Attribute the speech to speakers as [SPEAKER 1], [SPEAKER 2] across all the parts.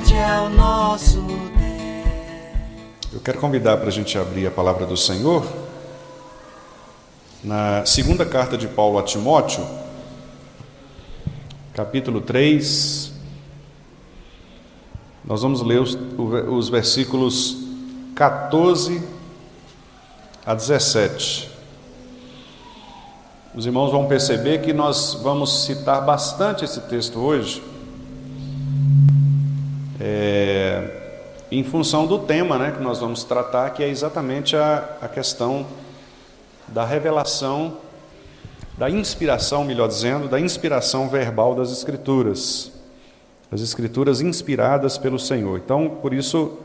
[SPEAKER 1] forte é o nosso Deus.
[SPEAKER 2] Eu quero convidar para a gente abrir a palavra do Senhor na segunda carta de Paulo a Timóteo, capítulo 3. Nós vamos ler os versículos 14 a 17. Os irmãos vão perceber que nós vamos citar bastante esse texto hoje, em função do tema, que nós vamos tratar, que é exatamente a questão da revelação, da inspiração, melhor dizendo, da inspiração verbal das Escrituras, as Escrituras inspiradas pelo Senhor. Então, por isso,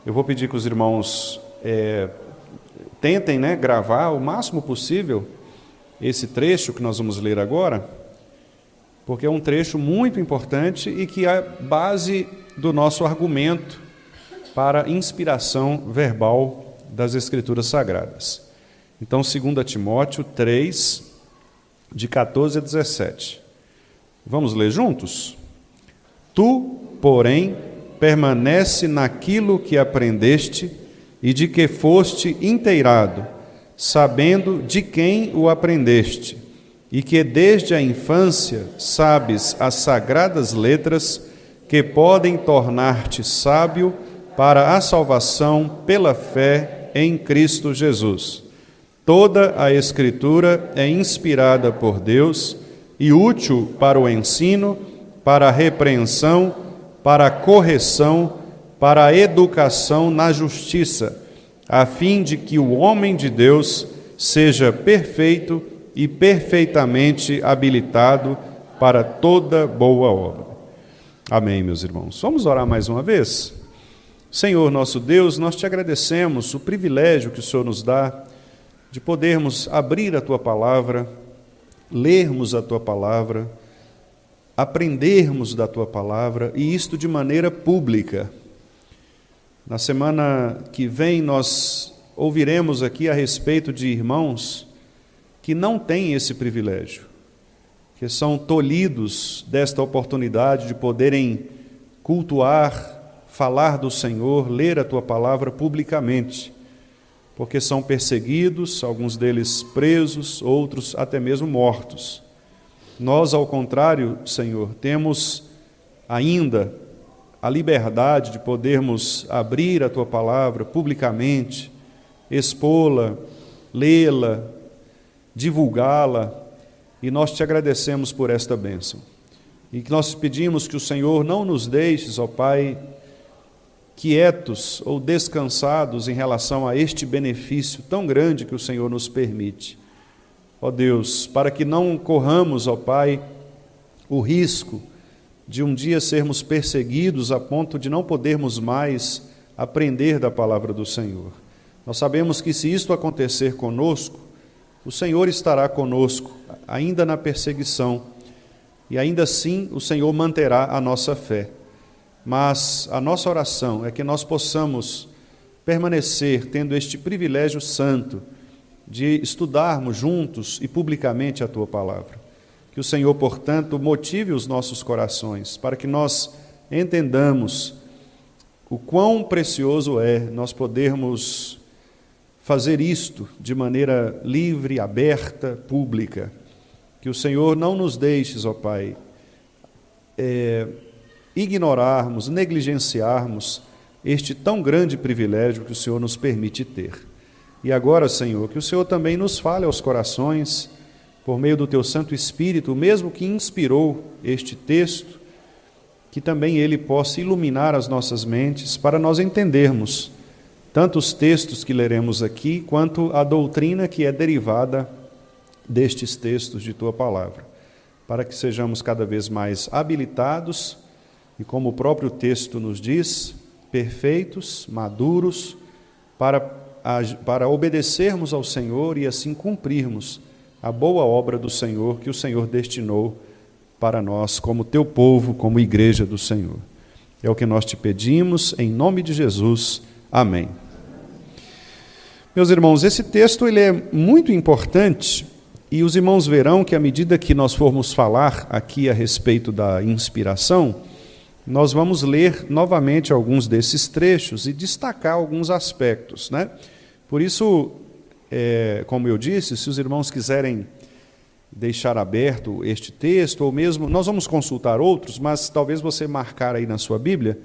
[SPEAKER 2] eu vou pedir que os irmãos tentem gravar o máximo possível esse trecho que nós vamos ler agora, porque é um trecho muito importante e que é a base do nosso argumento para a inspiração verbal das Escrituras Sagradas. Então, 2 Timóteo 3, de 14 a 17. Vamos ler juntos? Tu, porém, permanece naquilo que aprendeste e de que foste inteirado, sabendo de quem o aprendeste, e que desde a infância sabes as sagradas letras que podem tornar-te sábio para a salvação pela fé em Cristo Jesus. Toda a Escritura é inspirada por Deus e útil para o ensino, para a repreensão, para a correção, para a educação na justiça, a fim de que o homem de Deus seja perfeito e perfeitamente habilitado para toda boa obra. Amém, meus irmãos. Vamos orar mais uma vez? Senhor nosso Deus, nós te agradecemos o privilégio que o Senhor nos dá de podermos abrir a Tua Palavra, lermos a Tua Palavra, aprendermos da Tua Palavra, e isto de maneira pública. Na semana que vem nós ouviremos aqui a respeito de irmãos que não têm esse privilégio, que são tolhidos desta oportunidade de poderem cultuar, falar do Senhor, ler a Tua Palavra publicamente, porque são perseguidos, alguns deles presos, outros até mesmo mortos. Nós, ao contrário, Senhor, temos ainda a liberdade de podermos abrir a Tua Palavra publicamente, expô-la, lê-la, divulgá-la, e nós te agradecemos por esta bênção. E que nós pedimos que o Senhor não nos deixes, ó Pai, quietos ou descansados em relação a este benefício tão grande que o Senhor nos permite. Ó Deus, para que não corramos, ó Pai, o risco de um dia sermos perseguidos a ponto de não podermos mais aprender da palavra do Senhor. Nós sabemos que se isto acontecer conosco, o Senhor estará conosco, ainda na perseguição, e ainda assim o Senhor manterá a nossa fé. Mas a nossa oração é que nós possamos permanecer tendo este privilégio santo de estudarmos juntos e publicamente a Tua Palavra. Que o Senhor, portanto, motive os nossos corações para que nós entendamos o quão precioso é nós podermos fazer isto de maneira livre, aberta, pública. Que o Senhor não nos deixe, ó Pai, ignorarmos, negligenciarmos este tão grande privilégio que o Senhor nos permite ter. E agora, Senhor, que o Senhor também nos fale aos corações, por meio do Teu Santo Espírito, o mesmo que inspirou este texto, que também ele possa iluminar as nossas mentes para nós entendermos tanto os textos que leremos aqui, quanto a doutrina que é derivada destes textos de Tua Palavra, para que sejamos cada vez mais habilitados e, como o próprio texto nos diz, perfeitos, maduros, para obedecermos ao Senhor e assim cumprirmos a boa obra do Senhor que o Senhor destinou para nós como Teu povo, como igreja do Senhor. É o que nós te pedimos, em nome de Jesus. Amém. Meus irmãos, esse texto ele é muito importante e os irmãos verão que à medida que nós formos falar aqui a respeito da inspiração, nós vamos ler novamente alguns desses trechos e destacar alguns aspectos, né? Por isso, como eu disse, se os irmãos quiserem deixar aberto este texto, ou mesmo, nós vamos consultar outros, mas talvez você marcar aí na sua Bíblia,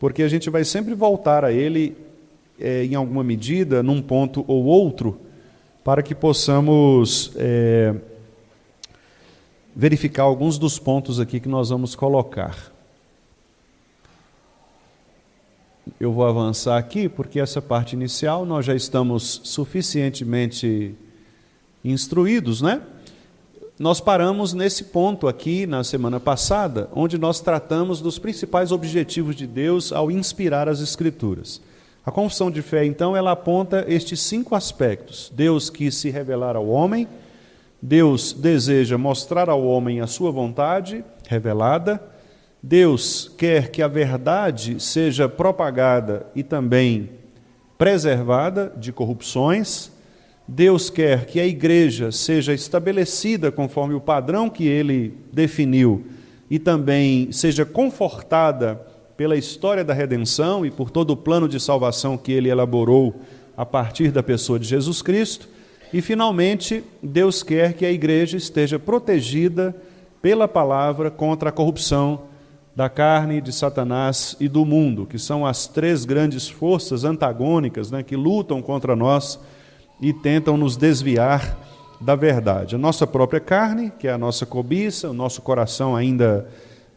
[SPEAKER 2] porque a gente vai sempre voltar a ele, em alguma medida, num ponto ou outro, para que possamos verificar alguns dos pontos aqui que nós vamos colocar. Eu vou avançar aqui, porque essa parte inicial nós já estamos suficientemente instruídos, né? Nós paramos nesse ponto aqui na semana passada, onde nós tratamos dos principais objetivos de Deus ao inspirar as Escrituras. A confissão de fé, então, ela aponta estes 5 aspectos. Deus quis se revelar ao homem, Deus deseja mostrar ao homem a sua vontade revelada, Deus quer que a verdade seja propagada e também preservada de corrupções, Deus quer que a igreja seja estabelecida conforme o padrão que ele definiu e também seja confortada pela história da redenção e por todo o plano de salvação que ele elaborou a partir da pessoa de Jesus Cristo. E, finalmente, Deus quer que a igreja esteja protegida pela palavra contra a corrupção da carne, de Satanás e do mundo, que são as 3 grandes forças antagônicas, né, que lutam contra nós e tentam nos desviar da verdade. A nossa própria carne, que é a nossa cobiça, o nosso coração ainda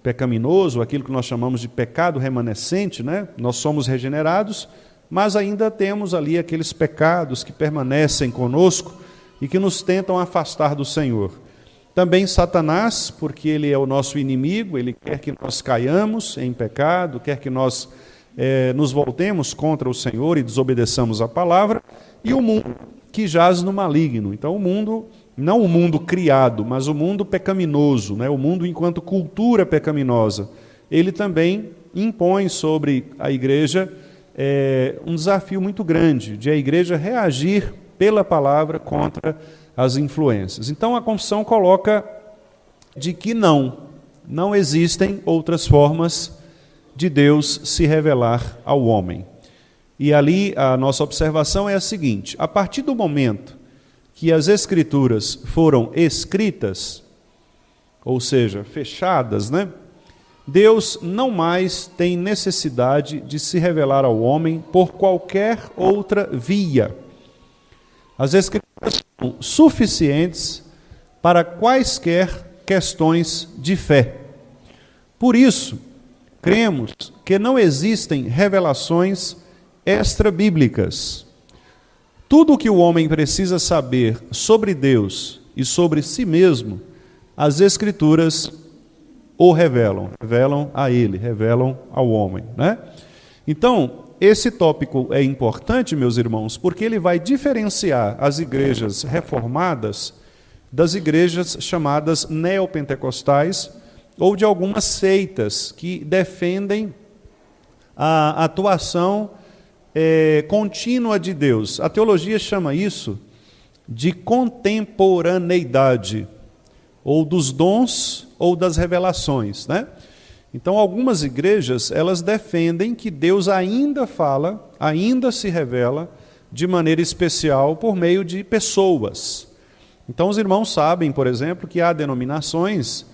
[SPEAKER 2] pecaminoso, aquilo que nós chamamos de pecado remanescente, né? Nós somos regenerados, mas ainda temos ali aqueles pecados que permanecem conosco e que nos tentam afastar do Senhor. Também Satanás, porque ele é o nosso inimigo, ele quer que nós caiamos em pecado, quer que nós nos voltemos contra o Senhor e desobedeçamos a palavra, e o mundo que jaz no maligno. Então o mundo, não o mundo criado, mas o mundo pecaminoso, né? O mundo enquanto cultura pecaminosa, ele também impõe sobre a igreja um desafio muito grande, de a igreja reagir pela palavra contra as influências. Então a confissão coloca de que não existem outras formas de Deus se revelar ao homem. E ali a nossa observação é a seguinte: a partir do momento que as Escrituras foram escritas, ou seja, fechadas, né? Deus não mais tem necessidade de se revelar ao homem por qualquer outra via. As Escrituras são suficientes para quaisquer questões de fé. Por isso, cremos que não existem revelações extra-bíblicas. Tudo o que o homem precisa saber sobre Deus e sobre si mesmo, as Escrituras o revelam a ele, revelam ao homem, né? Então, esse tópico é importante, meus irmãos, porque ele vai diferenciar as igrejas reformadas das igrejas chamadas neopentecostais ou de algumas seitas que defendem a atuação contínua de Deus. A teologia chama isso de contemporaneidade, ou dos dons ou das revelações, né? Então, algumas igrejas, elas defendem que Deus ainda fala, ainda se revela de maneira especial por meio de pessoas. Então, os irmãos sabem, por exemplo, que há denominações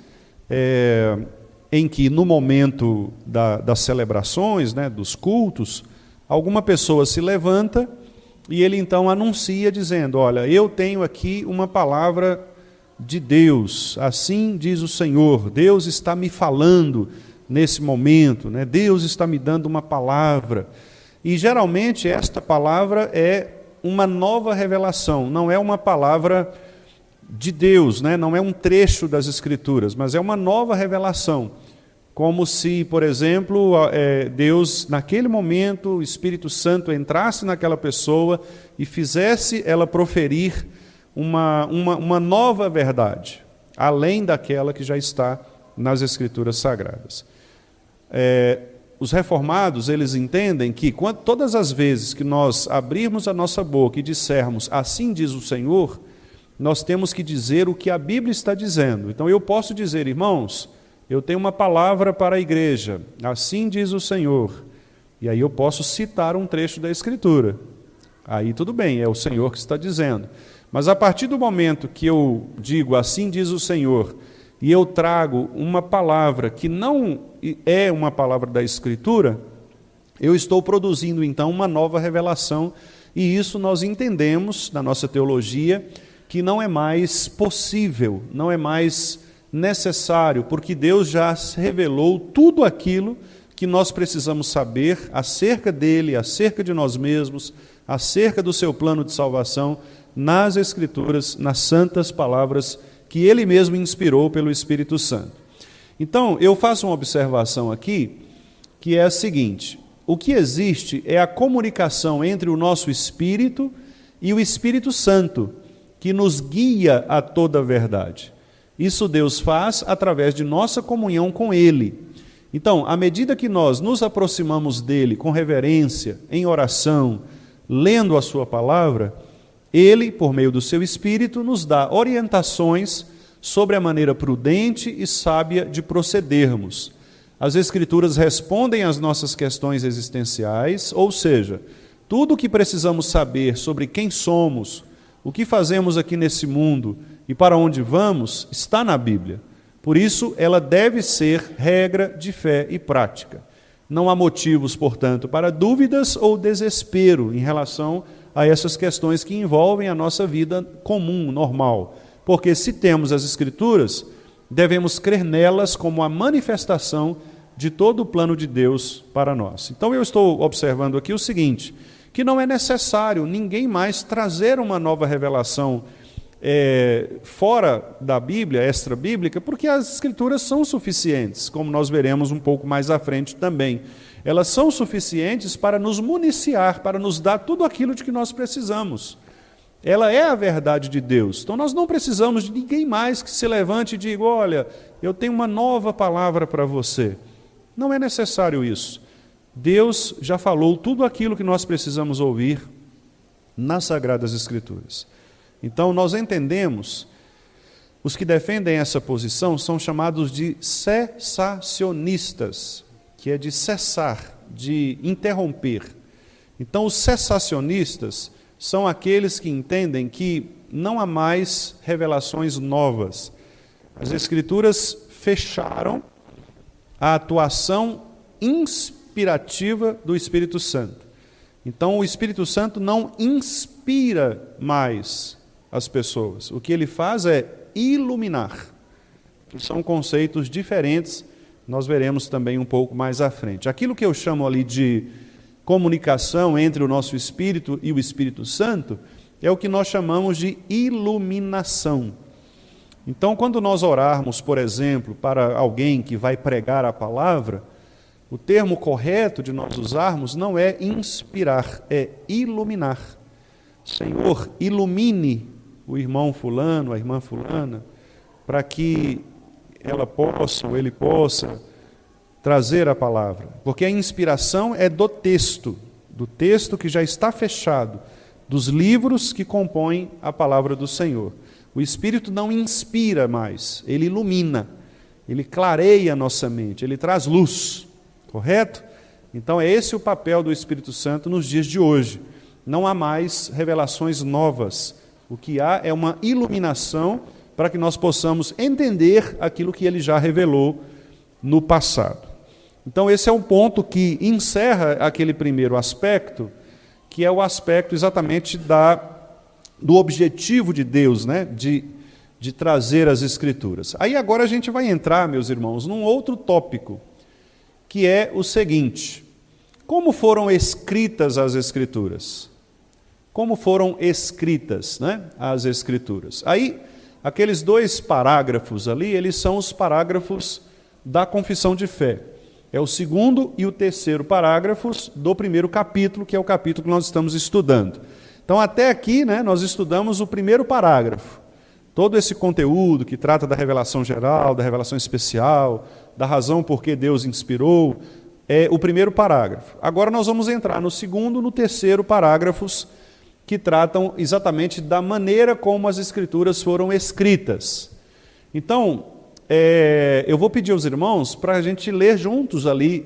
[SPEAKER 2] em que no momento das celebrações, né, dos cultos, alguma pessoa se levanta e ele então anuncia dizendo: olha, eu tenho aqui uma palavra de Deus, assim diz o Senhor, Deus está me falando nesse momento, né? Deus está me dando uma palavra. E geralmente esta palavra é uma nova revelação, não é uma palavra de Deus, né? Não é um trecho das Escrituras, mas é uma nova revelação. Como se, por exemplo, Deus, naquele momento, o Espírito Santo entrasse naquela pessoa e fizesse ela proferir uma nova verdade, além daquela que já está nas Escrituras Sagradas. Os reformados, eles entendem que todas as vezes que nós abrirmos a nossa boca e dissermos, assim diz o Senhor, nós temos que dizer o que a Bíblia está dizendo. Então eu posso dizer, irmãos, eu tenho uma palavra para a igreja, assim diz o Senhor, e aí eu posso citar um trecho da Escritura. Aí tudo bem, é o Senhor que está dizendo. Mas a partir do momento que eu digo, assim diz o Senhor, e eu trago uma palavra que não é uma palavra da Escritura, eu estou produzindo então uma nova revelação, e isso nós entendemos na nossa teologia que não é mais possível, não é mais necessário, porque Deus já revelou tudo aquilo que nós precisamos saber acerca dele, acerca de nós mesmos, acerca do seu plano de salvação, nas Escrituras, nas santas palavras que ele mesmo inspirou pelo Espírito Santo. Então, eu faço uma observação aqui, que é a seguinte: o que existe é a comunicação entre o nosso espírito e o Espírito Santo, que nos guia a toda a verdade. Isso Deus faz através de nossa comunhão com ele. Então, à medida que nós nos aproximamos dele com reverência, em oração, lendo a sua palavra, ele, por meio do seu Espírito, nos dá orientações sobre a maneira prudente e sábia de procedermos. As Escrituras respondem às nossas questões existenciais, ou seja, tudo o que precisamos saber sobre quem somos, o que fazemos aqui nesse mundo e para onde vamos, está na Bíblia. Por isso, ela deve ser regra de fé e prática. Não há motivos, portanto, para dúvidas ou desespero em relação a essas questões que envolvem a nossa vida comum, normal. Porque se temos as Escrituras, devemos crer nelas como a manifestação de todo o plano de Deus para nós. Então eu estou observando aqui o seguinte, que não é necessário ninguém mais trazer uma nova revelação fora da Bíblia, extra-bíblica, porque as Escrituras são suficientes, como nós veremos um pouco mais à frente também. Elas são suficientes para nos municiar, para nos dar tudo aquilo de que nós precisamos. Ela é a verdade de Deus. Então nós não precisamos de ninguém mais que se levante e diga, olha, eu tenho uma nova palavra para você. Não é necessário isso. Deus já falou tudo aquilo que nós precisamos ouvir nas Sagradas Escrituras. Então nós entendemos, os que defendem essa posição são chamados de cessacionistas, que é de cessar, de interromper. Então os cessacionistas são aqueles que entendem que não há mais revelações novas. As Escrituras fecharam a atuação inspirativa do Espírito Santo. Então o Espírito Santo não inspira mais as pessoas. O que ele faz é iluminar. São conceitos diferentes, nós veremos também um pouco mais à frente. Aquilo que eu chamo ali de comunicação entre o nosso espírito e o Espírito Santo é o que nós chamamos de iluminação. Então, quando nós orarmos, por exemplo, para alguém que vai pregar a palavra, o termo correto de nós usarmos não é inspirar, é iluminar. Senhor, ilumine o irmão fulano, a irmã fulana, para que ela possa, ou ele possa, trazer a palavra. Porque a inspiração é do texto que já está fechado, dos livros que compõem a palavra do Senhor. O Espírito não inspira mais, ele ilumina, ele clareia a nossa mente, ele traz luz, correto? Então é esse o papel do Espírito Santo nos dias de hoje. Não há mais revelações novas. O que há é uma iluminação para que nós possamos entender aquilo que ele já revelou no passado. Então esse é um ponto que encerra aquele primeiro aspecto, que é o aspecto exatamente do objetivo de Deus, né? de trazer as Escrituras. Aí agora a gente vai entrar, meus irmãos, num outro tópico, que é o seguinte: como foram escritas as Escrituras? Como foram escritas, né, as Escrituras? Aí, aqueles 2 parágrafos ali, eles são os parágrafos da confissão de fé. É o 2º e o 3º parágrafos do 1º capítulo, que é o capítulo que nós estamos estudando. Então, até aqui, né, nós estudamos o 1º parágrafo. Todo esse conteúdo que trata da revelação geral, da revelação especial, da razão por que Deus inspirou, é o 1º parágrafo. Agora nós vamos entrar no 2º e no 3º parágrafos, que tratam exatamente da maneira como as Escrituras foram escritas. Então, eu vou pedir aos irmãos para a gente ler juntos ali.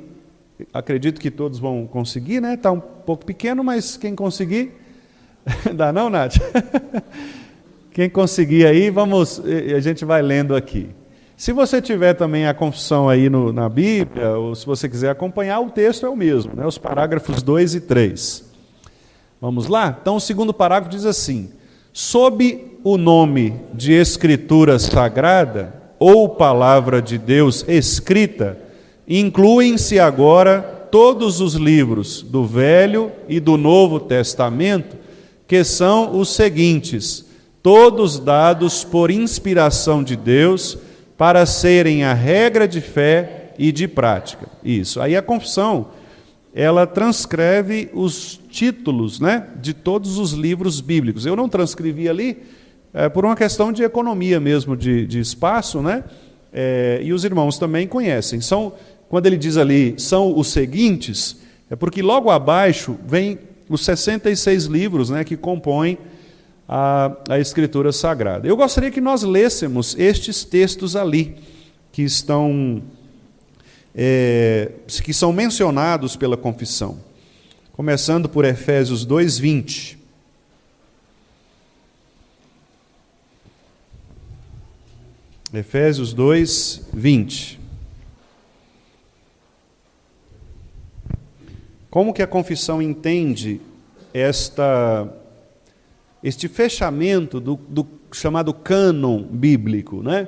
[SPEAKER 2] Acredito que todos vão conseguir, né? Está um pouco pequeno, mas quem conseguir... Dá não, Nath? Quem conseguir aí, a gente vai lendo aqui. Se você tiver também a confissão aí na Bíblia, ou se você quiser acompanhar, o texto é o mesmo, né? Os parágrafos 2 e 3. Vamos lá? Então, o segundo parágrafo diz assim: sob o nome de Escritura Sagrada, ou Palavra de Deus escrita, incluem-se agora todos os livros do Velho e do Novo Testamento, que são os seguintes, todos dados por inspiração de Deus, para serem a regra de fé e de prática. Isso. Aí a confissão, ela transcreve os títulos, né, de todos os livros bíblicos. Eu não transcrevi ali por uma questão de economia mesmo, de espaço, né? E os irmãos também conhecem. Quando ele diz ali, são os seguintes, é porque logo abaixo vem os 66 livros, né, que compõem a Escritura Sagrada. Eu gostaria que nós lêssemos estes textos ali, que são mencionados pela confissão. Começando por Efésios 2:20. Efésios 2:20. Como que a confissão entende este fechamento do chamado cânon bíblico, né?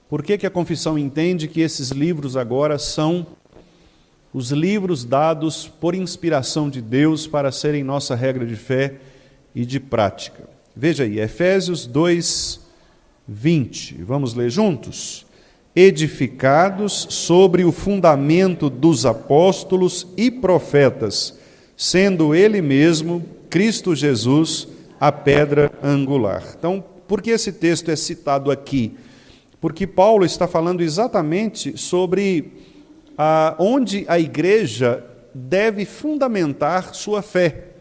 [SPEAKER 2] Por que a confissão entende que esses livros agora são os livros dados por inspiração de Deus para serem nossa regra de fé e de prática? Veja aí, Efésios 2:20. Vamos ler juntos? Edificados sobre o fundamento dos apóstolos e profetas, sendo Ele mesmo, Cristo Jesus, a pedra angular. Então, por que esse texto é citado aqui? Porque Paulo está falando exatamente sobre onde a igreja deve fundamentar sua fé.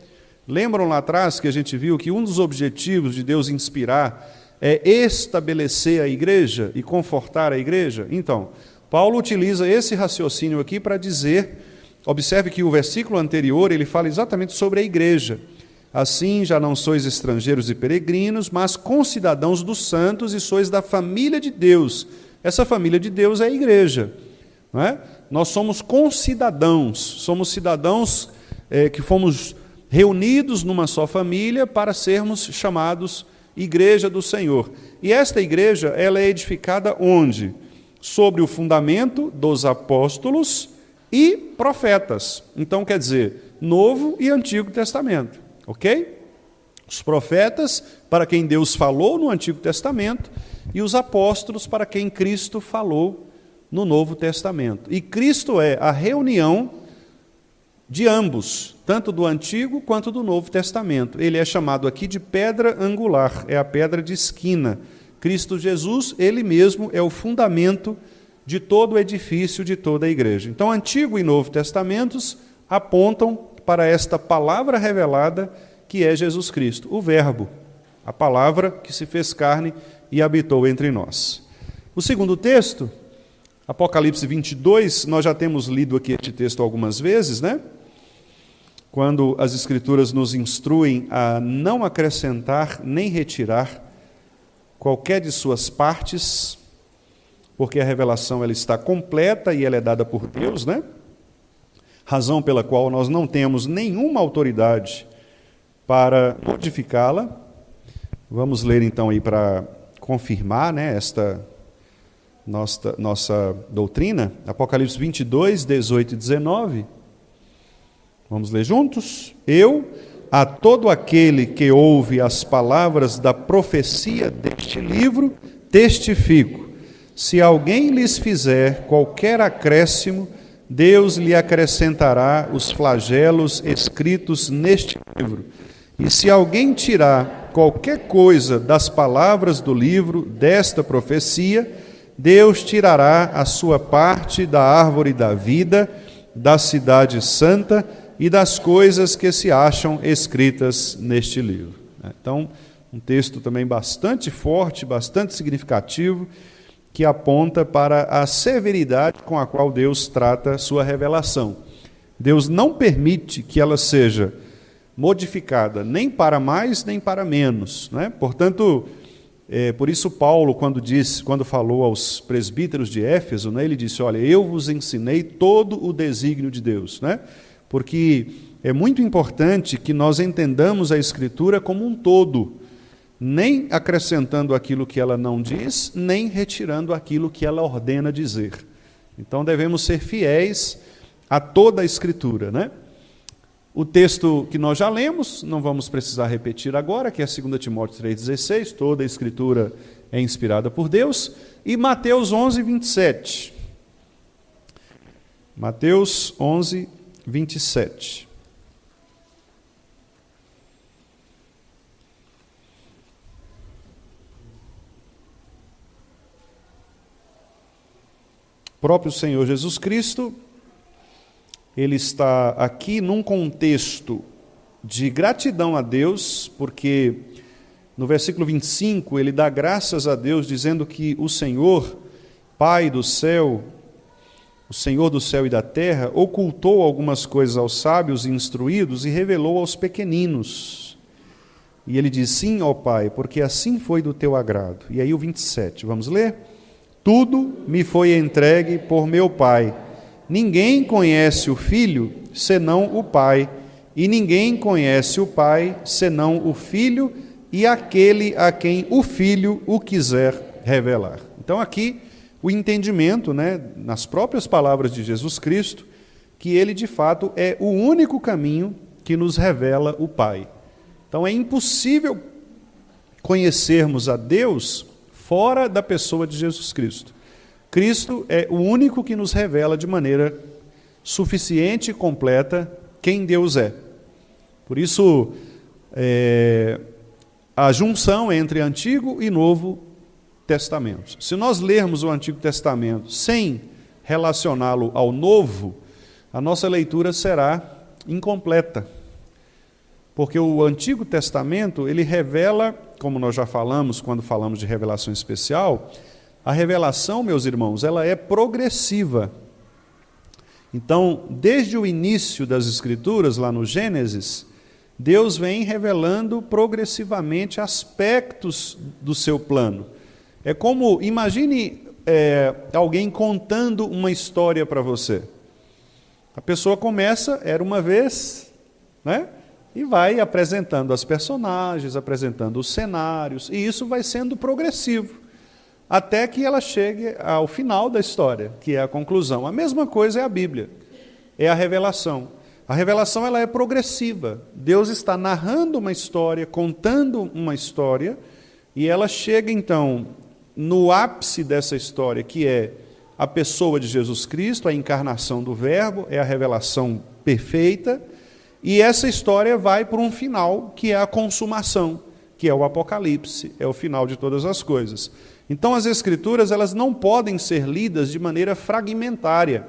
[SPEAKER 2] Lembram lá atrás que a gente viu que um dos objetivos de Deus inspirar é estabelecer a igreja e confortar a igreja? Então, Paulo utiliza esse raciocínio aqui para dizer, observe que o versículo anterior, ele fala exatamente sobre a igreja. Assim, já não sois estrangeiros e peregrinos, mas concidadãos dos santos e sois da família de Deus. Essa família de Deus é a igreja, não é? Nós somos concidadãos, somos cidadãos que fomos reunidos numa só família para sermos chamados igreja do Senhor. E esta igreja, ela é edificada onde? Sobre o fundamento dos apóstolos e profetas. Então, quer dizer, Novo e Antigo Testamento, ok? Os profetas, para quem Deus falou no Antigo Testamento, e os apóstolos, para quem Cristo falou no Novo Testamento. E Cristo é a reunião de ambos, tanto do Antigo quanto do Novo Testamento. Ele é chamado aqui de pedra angular, é a pedra de esquina. Cristo Jesus, ele mesmo é o fundamento de todo o edifício, de toda a igreja. Então, Antigo e Novo Testamentos apontam para esta palavra revelada que é Jesus Cristo, o Verbo, a palavra que se fez carne e habitou entre nós. O segundo texto, Apocalipse 22, nós já temos lido aqui este texto algumas vezes, né? Quando as Escrituras nos instruem a não acrescentar nem retirar qualquer de suas partes, porque a revelação ela está completa e ela é dada por Deus, né? Razão pela qual nós não temos nenhuma autoridade para modificá-la. Vamos ler então aí para confirmar, né, esta nossa doutrina, Apocalipse 22, 18 e 19. Vamos ler juntos? Eu, a todo aquele que ouve as palavras da profecia deste livro, testifico. Se alguém lhes fizer qualquer acréscimo, Deus lhe acrescentará os flagelos escritos neste livro. E se alguém tirar qualquer coisa das palavras do livro desta profecia, Deus tirará a sua parte da árvore da vida, da cidade santa e das coisas que se acham escritas neste livro. Então, um texto também bastante forte, bastante significativo, que aponta para a severidade com a qual Deus trata sua revelação. Deus não permite que ela seja modificada, nem para mais, nem para menos, né? Portanto, por isso Paulo, quando falou aos presbíteros de Éfeso, né, ele disse, olha, eu vos ensinei todo o desígnio de Deus, né? Porque é muito importante que nós entendamos a Escritura como um todo, nem acrescentando aquilo que ela não diz, nem retirando aquilo que ela ordena dizer. Então devemos ser fiéis a toda a Escritura, né? O texto que nós já lemos, não vamos precisar repetir agora, que é 2 Timóteo 3,16, toda a Escritura é inspirada por Deus, e Mateus 11, 27. Mateus 11, 27. O próprio Senhor Jesus Cristo, ele está aqui num contexto de gratidão a Deus, porque no versículo 25 ele dá graças a Deus, dizendo que o Senhor, Pai do céu, o Senhor do céu e da terra, ocultou algumas coisas aos sábios e instruídos e revelou aos pequeninos. E ele diz, sim, ó Pai, porque assim foi do teu agrado. E aí o 27, vamos ler? Tudo me foi entregue por meu Pai. Ninguém conhece o Filho, senão o Pai, e ninguém conhece o Pai, senão o Filho, e aquele a quem o Filho o quiser revelar. Então aqui o entendimento, né, nas próprias palavras de Jesus Cristo, que ele de fato é o único caminho que nos revela o Pai. Então é impossível conhecermos a Deus fora da pessoa de Jesus Cristo. Cristo é o único que nos revela de maneira suficiente e completa quem Deus é. Por isso, a junção entre Antigo e Novo Testamento. Se nós lermos o Antigo Testamento sem relacioná-lo ao Novo, a nossa leitura será incompleta. Porque o Antigo Testamento, ele revela, como nós já falamos quando falamos de revelação especial, a revelação, meus irmãos, ela é progressiva. Então, desde o início das Escrituras, lá no Gênesis, Deus vem revelando progressivamente aspectos do seu plano. É como, imagine alguém contando uma história para você. A pessoa começa, era uma vez, né? E vai apresentando as personagens, apresentando os cenários, e isso vai sendo progressivo, até que ela chegue ao final da história, que é a conclusão. A mesma coisa é a Bíblia, é a revelação. A revelação ela é progressiva. Deus está narrando uma história, contando uma história, e ela chega então no ápice dessa história, que é a pessoa de Jesus Cristo, a encarnação do Verbo, é a revelação perfeita, e essa história vai para um final, que é a consumação, que é o Apocalipse, é o final de todas as coisas. Então as Escrituras elas não podem ser lidas de maneira fragmentária.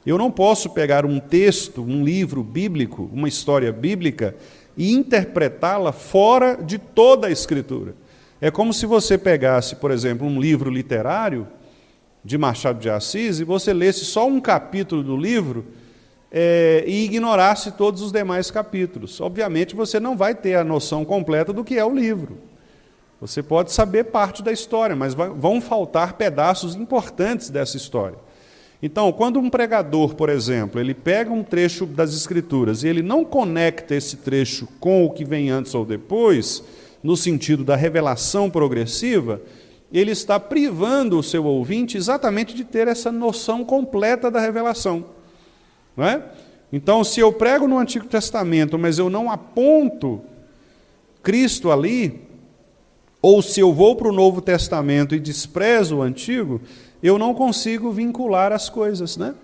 [SPEAKER 2] Eu não posso pegar um texto, um livro bíblico, uma história bíblica, e interpretá-la fora de toda a Escritura. É como se você pegasse, por exemplo, um livro literário de Machado de Assis e você lesse só um capítulo do livro e ignorasse todos os demais capítulos. Obviamente você não vai ter a noção completa do que é o livro. Você pode saber parte da história, mas vão faltar pedaços importantes dessa história. Então, quando um pregador, por exemplo, ele pega um trecho das Escrituras e ele não conecta esse trecho com o que vem antes ou depois, no sentido da revelação progressiva, ele está privando o seu ouvinte exatamente de ter essa noção completa da revelação. Não é? Então, se eu prego no Antigo Testamento, mas eu não aponto Cristo ali, ou se eu vou para o Novo Testamento e desprezo o Antigo, eu não consigo vincular as coisas, né?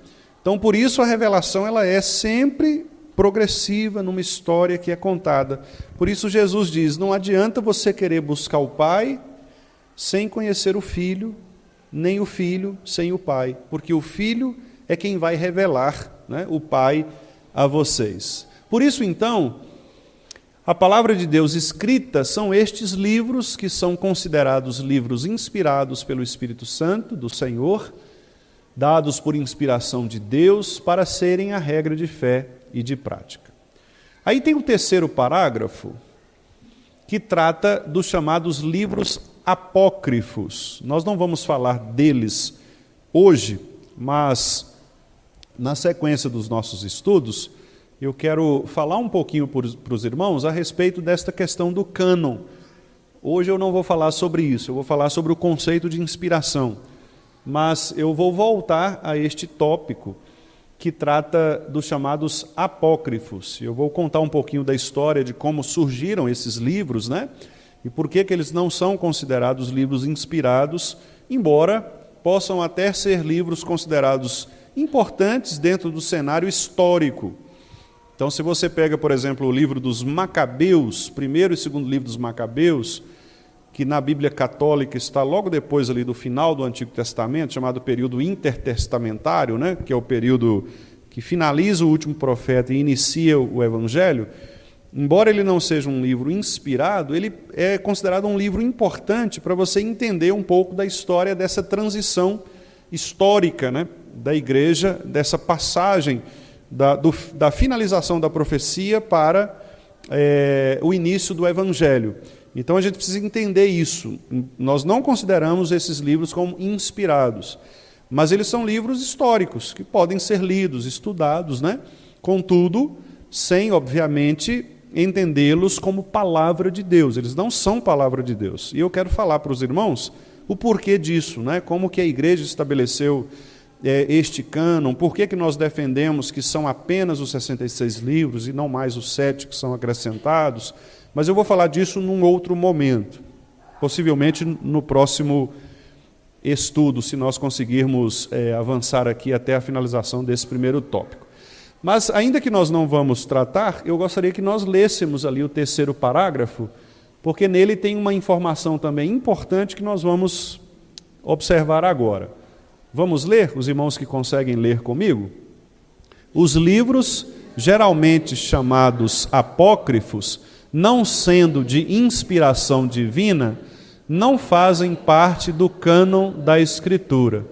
[SPEAKER 2] Então, por isso a revelação ela é sempre progressiva numa história que é contada. Por isso Jesus diz, não adianta você querer buscar o Pai sem conhecer o Filho, nem o Filho sem o Pai, porque o Filho é quem vai revelar, né, o Pai a vocês. Por isso, então, A palavra de Deus escrita são estes livros que são considerados livros inspirados pelo Espírito Santo, do Senhor, dados por inspiração de Deus para serem a regra de fé e de prática. Aí tem o terceiro parágrafo, que trata dos chamados livros apócrifos. Nós não vamos falar deles hoje, mas na sequência dos nossos estudos, eu quero falar um pouquinho para os irmãos a respeito desta questão do cânon. Hoje eu não vou falar sobre isso, eu vou falar sobre o conceito de inspiração. Mas eu vou voltar a este tópico que trata dos chamados apócrifos. Eu vou contar um pouquinho da história de como surgiram esses livros, né? E por que eles não são considerados livros inspirados, embora possam até ser livros considerados importantes dentro do cenário histórico. Então, se você pega, por exemplo, o livro dos Macabeus, primeiro e segundo livro dos Macabeus, que na Bíblia católica está logo depois ali do final do Antigo Testamento, chamado período intertestamentário, né, que é o período que finaliza o último profeta e inicia o Evangelho, embora ele não seja um livro inspirado, ele é considerado um livro importante para você entender um pouco da história dessa transição histórica, né, da igreja, dessa passagem da finalização da profecia para o início do Evangelho. Então a gente precisa entender isso. Nós não consideramos esses livros como inspirados, mas eles são livros históricos, que podem ser lidos, estudados, né? Contudo, sem, obviamente, entendê-los como palavra de Deus. Eles não são palavra de Deus. E eu quero falar para os irmãos o porquê disso, né? Como que a igreja estabeleceu este cânon, por que nós defendemos que são apenas os 66 livros e não mais os 7 que são acrescentados, mas eu vou falar disso num outro momento, possivelmente no próximo estudo, se nós conseguirmos avançar aqui até a finalização desse primeiro tópico. Mas, ainda que nós não vamos tratar, eu gostaria que nós lêssemos ali o terceiro parágrafo, porque nele tem uma informação também importante que nós vamos observar agora. Vamos ler, os irmãos que conseguem ler comigo? Os livros, geralmente chamados apócrifos, não sendo de inspiração divina, não fazem parte do cânon da Escritura.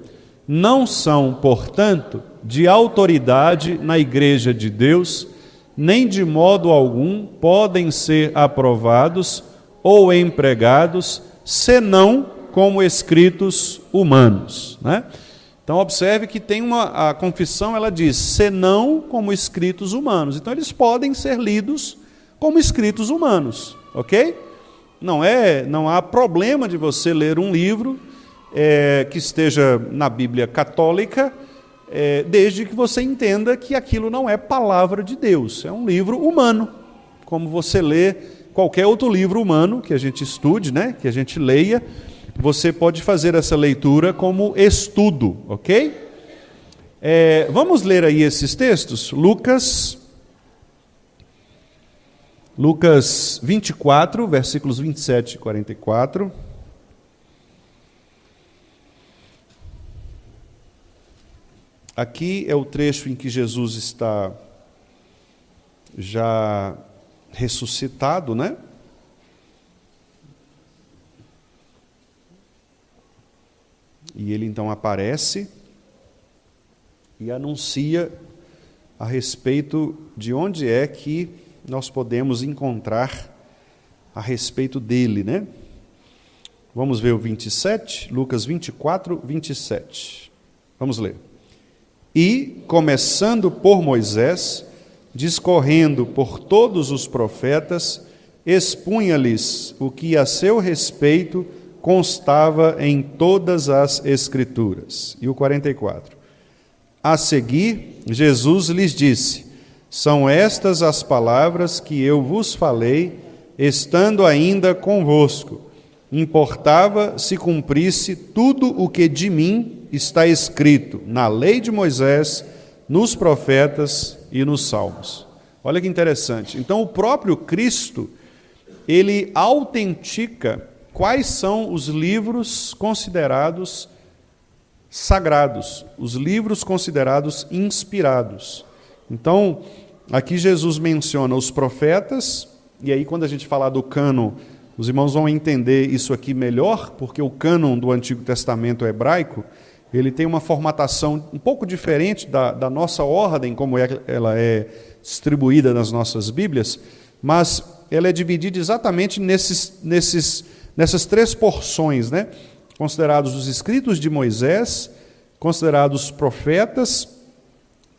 [SPEAKER 2] Não são, portanto, de autoridade na Igreja de Deus, nem de modo algum podem ser aprovados ou empregados, senão como escritos humanos, né? Então, observe que tem a confissão, ela diz, senão como escritos humanos. Então, eles podem ser lidos como escritos humanos, ok? Não há problema de você ler um livro que esteja na Bíblia católica, desde que você entenda que aquilo não é palavra de Deus, é um livro humano, como você lê qualquer outro livro humano que a gente estude, né? Que a gente leia. Você pode fazer essa leitura como estudo, ok? Vamos ler aí esses textos. Lucas 24, versículos 27 e 44. Aqui é o trecho em que Jesus está já ressuscitado, né? E ele então aparece e anuncia a respeito de onde é que nós podemos encontrar a respeito dele, né? Vamos ver o 27, Lucas 24, 27. Vamos ler. E, começando por Moisés, discorrendo por todos os profetas, expunha-lhes o que a seu respeito constava em todas as Escrituras. E o 44. A seguir, Jesus lhes disse: são estas as palavras que eu vos falei, estando ainda convosco. Importava se cumprisse tudo o que de mim está escrito na lei de Moisés, nos profetas e nos salmos. Olha que interessante. Então, o próprio Cristo, ele autentica quais são os livros considerados sagrados, os livros considerados inspirados. Então, aqui Jesus menciona os profetas e aí quando a gente falar do cânon, os irmãos vão entender isso aqui melhor, porque o cânon do Antigo Testamento hebraico, ele tem uma formatação um pouco diferente da nossa ordem, como ela é distribuída nas nossas Bíblias, mas ela é dividida exatamente nessas três porções, né? Considerados os escritos de Moisés, considerados profetas,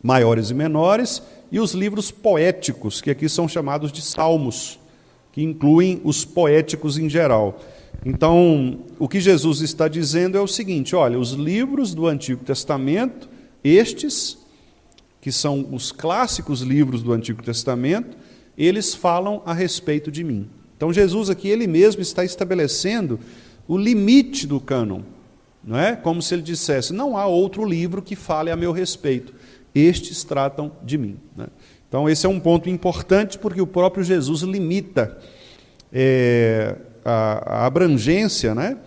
[SPEAKER 2] maiores e menores, e os livros poéticos, que aqui são chamados de salmos, que incluem os poéticos em geral. Então, o que Jesus está dizendo é o seguinte: olha, os livros do Antigo Testamento, estes, que são os clássicos livros do Antigo Testamento, eles falam a respeito de mim. Então, Jesus aqui, ele mesmo está estabelecendo o limite do cânon, não é? Como se ele dissesse, não há outro livro que fale a meu respeito, estes tratam de mim, né? Então, esse é um ponto importante, porque o próprio Jesus limita a abrangência, né,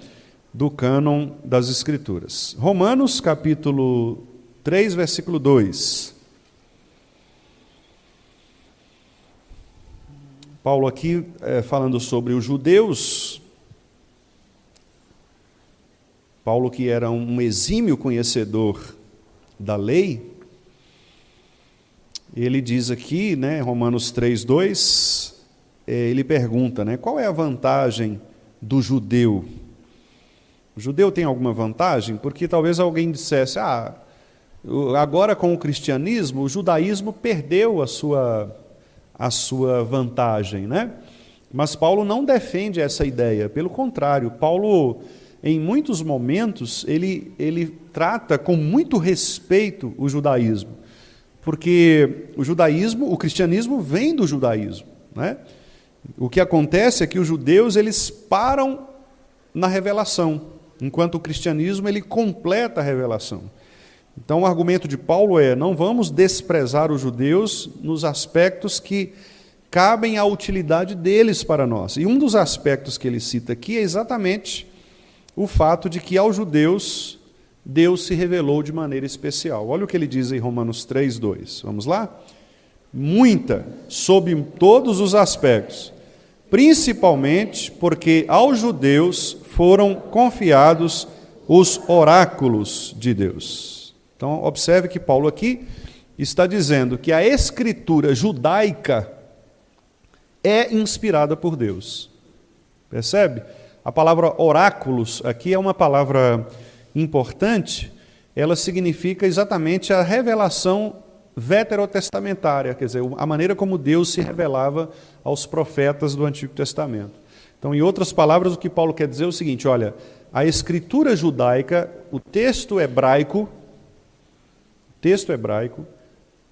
[SPEAKER 2] do cânon das Escrituras. Romanos, capítulo 3, versículo 2. Paulo aqui, falando sobre os judeus, Paulo, que era um exímio conhecedor da lei, ele diz aqui, né, Romanos 3, 2, ele pergunta, né, qual é a vantagem do judeu? O judeu tem alguma vantagem? Porque talvez alguém dissesse, agora com o cristianismo, o judaísmo perdeu a sua vantagem, né? Mas Paulo não defende essa ideia, pelo contrário, Paulo, em muitos momentos, ele trata com muito respeito o judaísmo, porque o cristianismo vem do judaísmo, né? O que acontece é que os judeus, eles param na revelação, enquanto o cristianismo, ele completa a revelação. Então, o argumento de Paulo é, não vamos desprezar os judeus nos aspectos que cabem à utilidade deles para nós. E um dos aspectos que ele cita aqui é exatamente o fato de que aos judeus Deus se revelou de maneira especial. Olha o que ele diz em Romanos 3, 2. Vamos lá? Muita, sob todos os aspectos, principalmente porque aos judeus foram confiados os oráculos de Deus. Então, observe que Paulo aqui está dizendo que a escritura judaica é inspirada por Deus. Percebe? A palavra oráculos aqui é uma palavra importante, ela significa exatamente a revelação veterotestamentária, quer dizer, a maneira como Deus se revelava aos profetas do Antigo Testamento. Então, em outras palavras, o que Paulo quer dizer é o seguinte, olha, a escritura judaica, o texto hebraico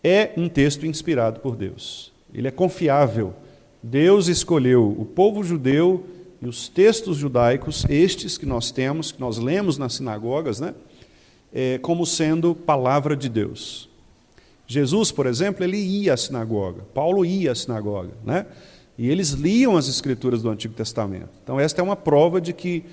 [SPEAKER 2] é um texto inspirado por Deus. Ele é confiável. Deus escolheu o povo judeu e os textos judaicos, estes que nós temos, que nós lemos nas sinagogas, né, como sendo palavra de Deus. Jesus, por exemplo, ele ia à sinagoga, Paulo ia à sinagoga, né, e eles liam as escrituras do Antigo Testamento. Então, esta é uma prova de que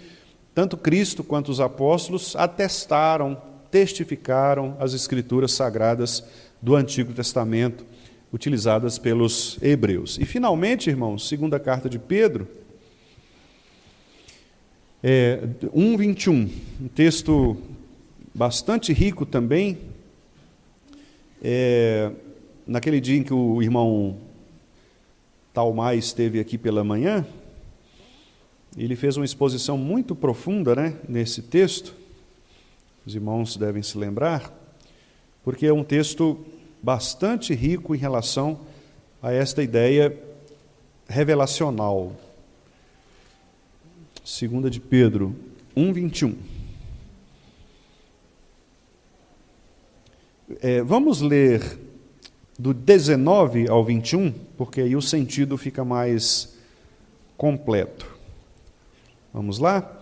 [SPEAKER 2] tanto Cristo quanto os apóstolos atestaram, testificaram as escrituras sagradas do Antigo Testamento, utilizadas pelos hebreus. E, finalmente, irmãos, segunda carta de Pedro, 1:21, um texto bastante rico também. Naquele dia em que o irmão Talmai esteve aqui pela manhã, ele fez uma exposição muito profunda, né, nesse texto, os irmãos devem se lembrar, porque é um texto bastante rico em relação a esta ideia revelacional. 2 de Pedro 1:21. Vamos ler do 19 ao 21, porque aí o sentido fica mais completo. Vamos lá?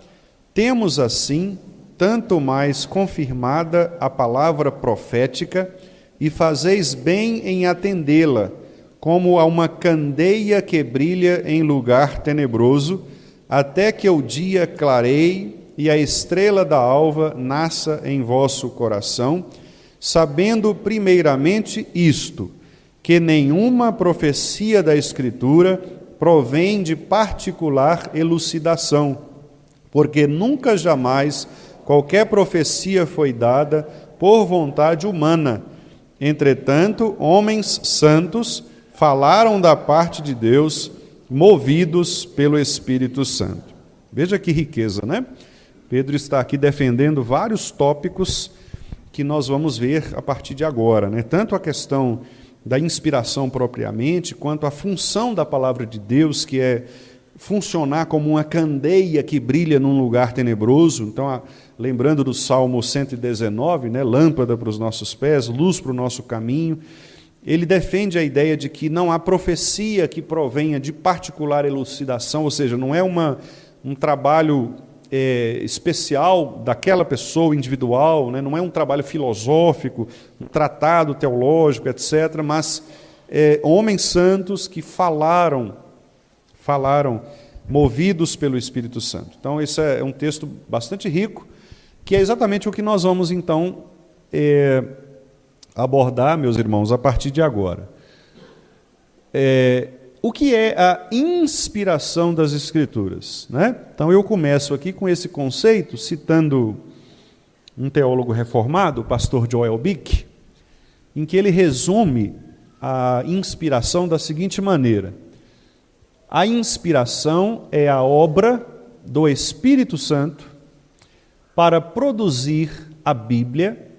[SPEAKER 2] Temos assim tanto mais confirmada a palavra profética, e fazeis bem em atendê-la, como a uma candeia que brilha em lugar tenebroso, até que o dia clareie e a estrela da alva nasça em vosso coração, sabendo primeiramente isto, que nenhuma profecia da Escritura provém de particular elucidação, porque nunca jamais qualquer profecia foi dada por vontade humana. Entretanto, homens santos falaram da parte de Deus, movidos pelo Espírito Santo. Veja que riqueza, né? Pedro está aqui defendendo vários tópicos que nós vamos ver a partir de agora, né? Tanto a questão da inspiração propriamente, quanto a função da palavra de Deus, que é funcionar como uma candeia que brilha num lugar tenebroso. Então, lembrando do Salmo 119, né? Lâmpada para os nossos pés, luz para o nosso caminho. Ele defende a ideia de que não há profecia que provenha de particular elucidação, ou seja, não é um trabalho especial daquela pessoa individual, né? Não é um trabalho filosófico, um tratado teológico, etc., mas homens santos que falaram movidos pelo Espírito Santo. Então, esse é um texto bastante rico, que é exatamente o que nós vamos, então, abordar, meus irmãos, a partir de agora. O que é a inspiração das Escrituras, né? Então, eu começo aqui com esse conceito, citando um teólogo reformado, o pastor Joel Bick, em que ele resume a inspiração da seguinte maneira: a inspiração é a obra do Espírito Santo para produzir a Bíblia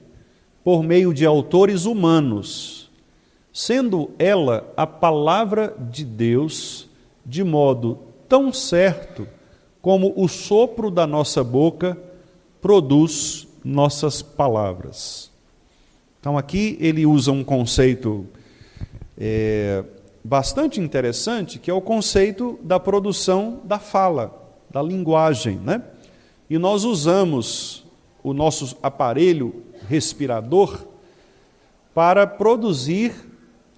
[SPEAKER 2] por meio de autores humanos, sendo ela a palavra de Deus de modo tão certo como o sopro da nossa boca produz nossas palavras. Então aqui ele usa um conceito bastante interessante, que é o conceito da produção da fala, da linguagem, né? E nós usamos o nosso aparelho respirador para produzir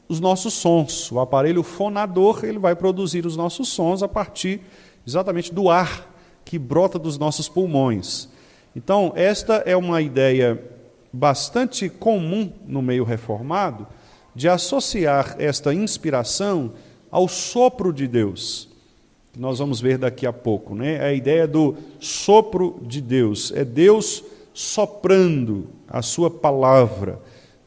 [SPEAKER 2] os nossos sons. O aparelho fonador, ele vai produzir os nossos sons a partir exatamente do ar que brota dos nossos pulmões. Então, esta é uma ideia bastante comum no meio reformado, de associar esta inspiração ao sopro de Deus, que nós vamos ver daqui a pouco, né? A ideia do sopro de Deus, é Deus soprando a sua palavra,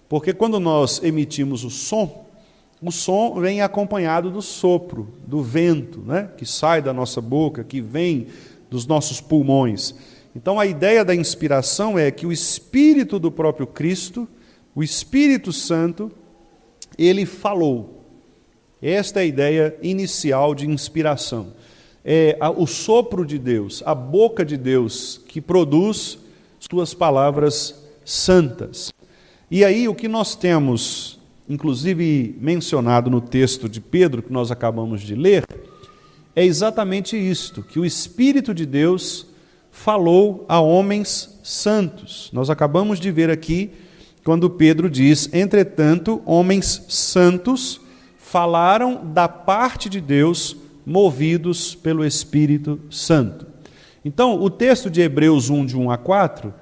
[SPEAKER 2] porque quando nós emitimos o som vem acompanhado do sopro, do vento, né? Que sai da nossa boca, que vem dos nossos pulmões. Então a ideia da inspiração é que o Espírito do próprio Cristo, o Espírito Santo, ele falou. Esta é a ideia inicial de inspiração. É o sopro de Deus, a boca de Deus, que produz suas palavras santas. E aí o que nós temos, inclusive mencionado no texto de Pedro, que nós acabamos de ler, é exatamente isto, que o Espírito de Deus falou a homens santos. Nós acabamos de ver aqui, quando Pedro diz: entretanto, homens santos falaram da parte de Deus, movidos pelo Espírito Santo. Então, o texto de Hebreus 1, de 1 a 4,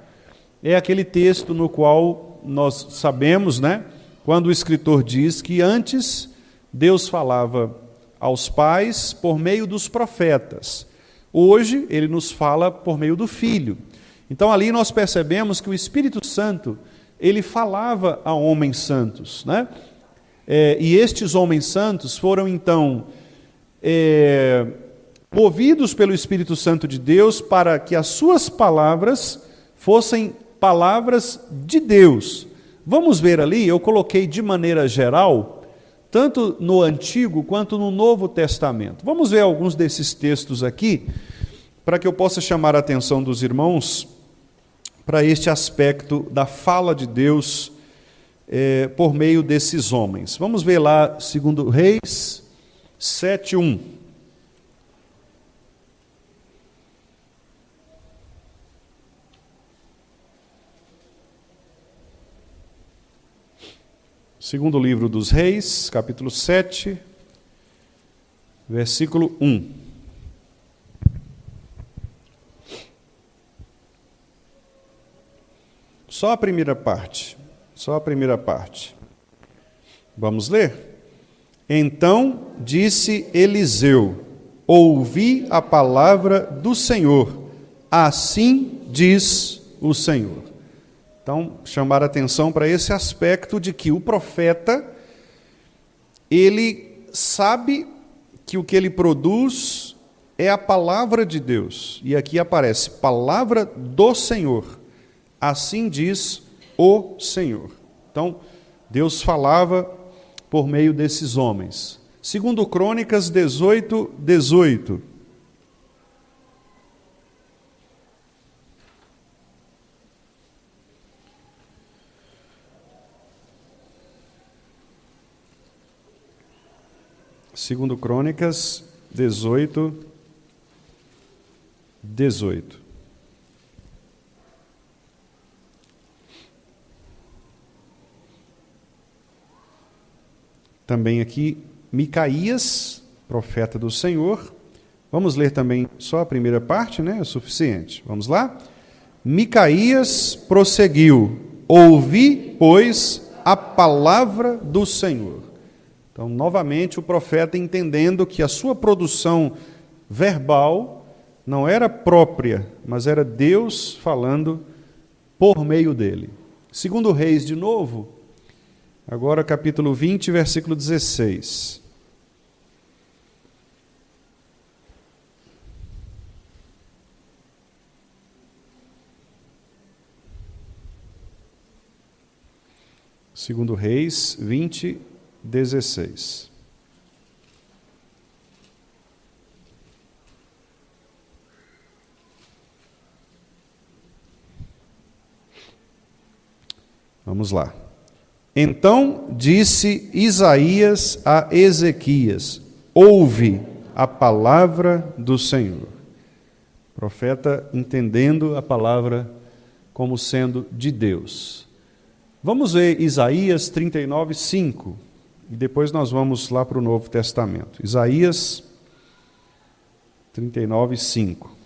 [SPEAKER 2] é aquele texto no qual nós sabemos, né, quando o escritor diz que antes Deus falava aos pais por meio dos profetas. Hoje, ele nos fala por meio do Filho. Então, ali nós percebemos que o Espírito Santo, ele falava a homens santos, né? E estes homens santos foram, então, movidos pelo Espírito Santo de Deus para que as suas palavras fossem palavras de Deus. Vamos ver ali, eu coloquei de maneira geral, tanto no Antigo quanto no Novo Testamento. Vamos ver alguns desses textos aqui, para que eu possa chamar a atenção dos irmãos para este aspecto da fala de Deus por meio desses homens. Vamos ver lá, 2 Reis 7:1. Segundo livro dos Reis, capítulo 7, versículo 1. Só a primeira parte. Vamos ler? Então disse Eliseu: ouvi a palavra do Senhor, assim diz o Senhor. Então, chamar a atenção para esse aspecto de que o profeta, ele sabe que o que ele produz é a palavra de Deus. E aqui aparece, palavra do Senhor, assim diz o Senhor. Então, Deus falava por meio desses homens. Segundo Crônicas 18, 18. Segundo Crônicas 18, 18. Também aqui, Micaías, profeta do Senhor. Vamos ler também só a primeira parte, né? É suficiente. Vamos lá? Micaías prosseguiu: ouvi, pois, a palavra do Senhor. Então, novamente, o profeta entendendo que a sua produção verbal não era própria, mas era Deus falando por meio dele. Segundo Reis, de novo, agora capítulo 20, versículo 16. Segundo Reis 20, 16. Vamos lá. Então disse Isaías a Ezequias: ouve a palavra do Senhor. O profeta entendendo a palavra como sendo de Deus. Vamos ver Isaías 39, 5. E depois nós vamos lá para o Novo Testamento. Isaías 39, 5.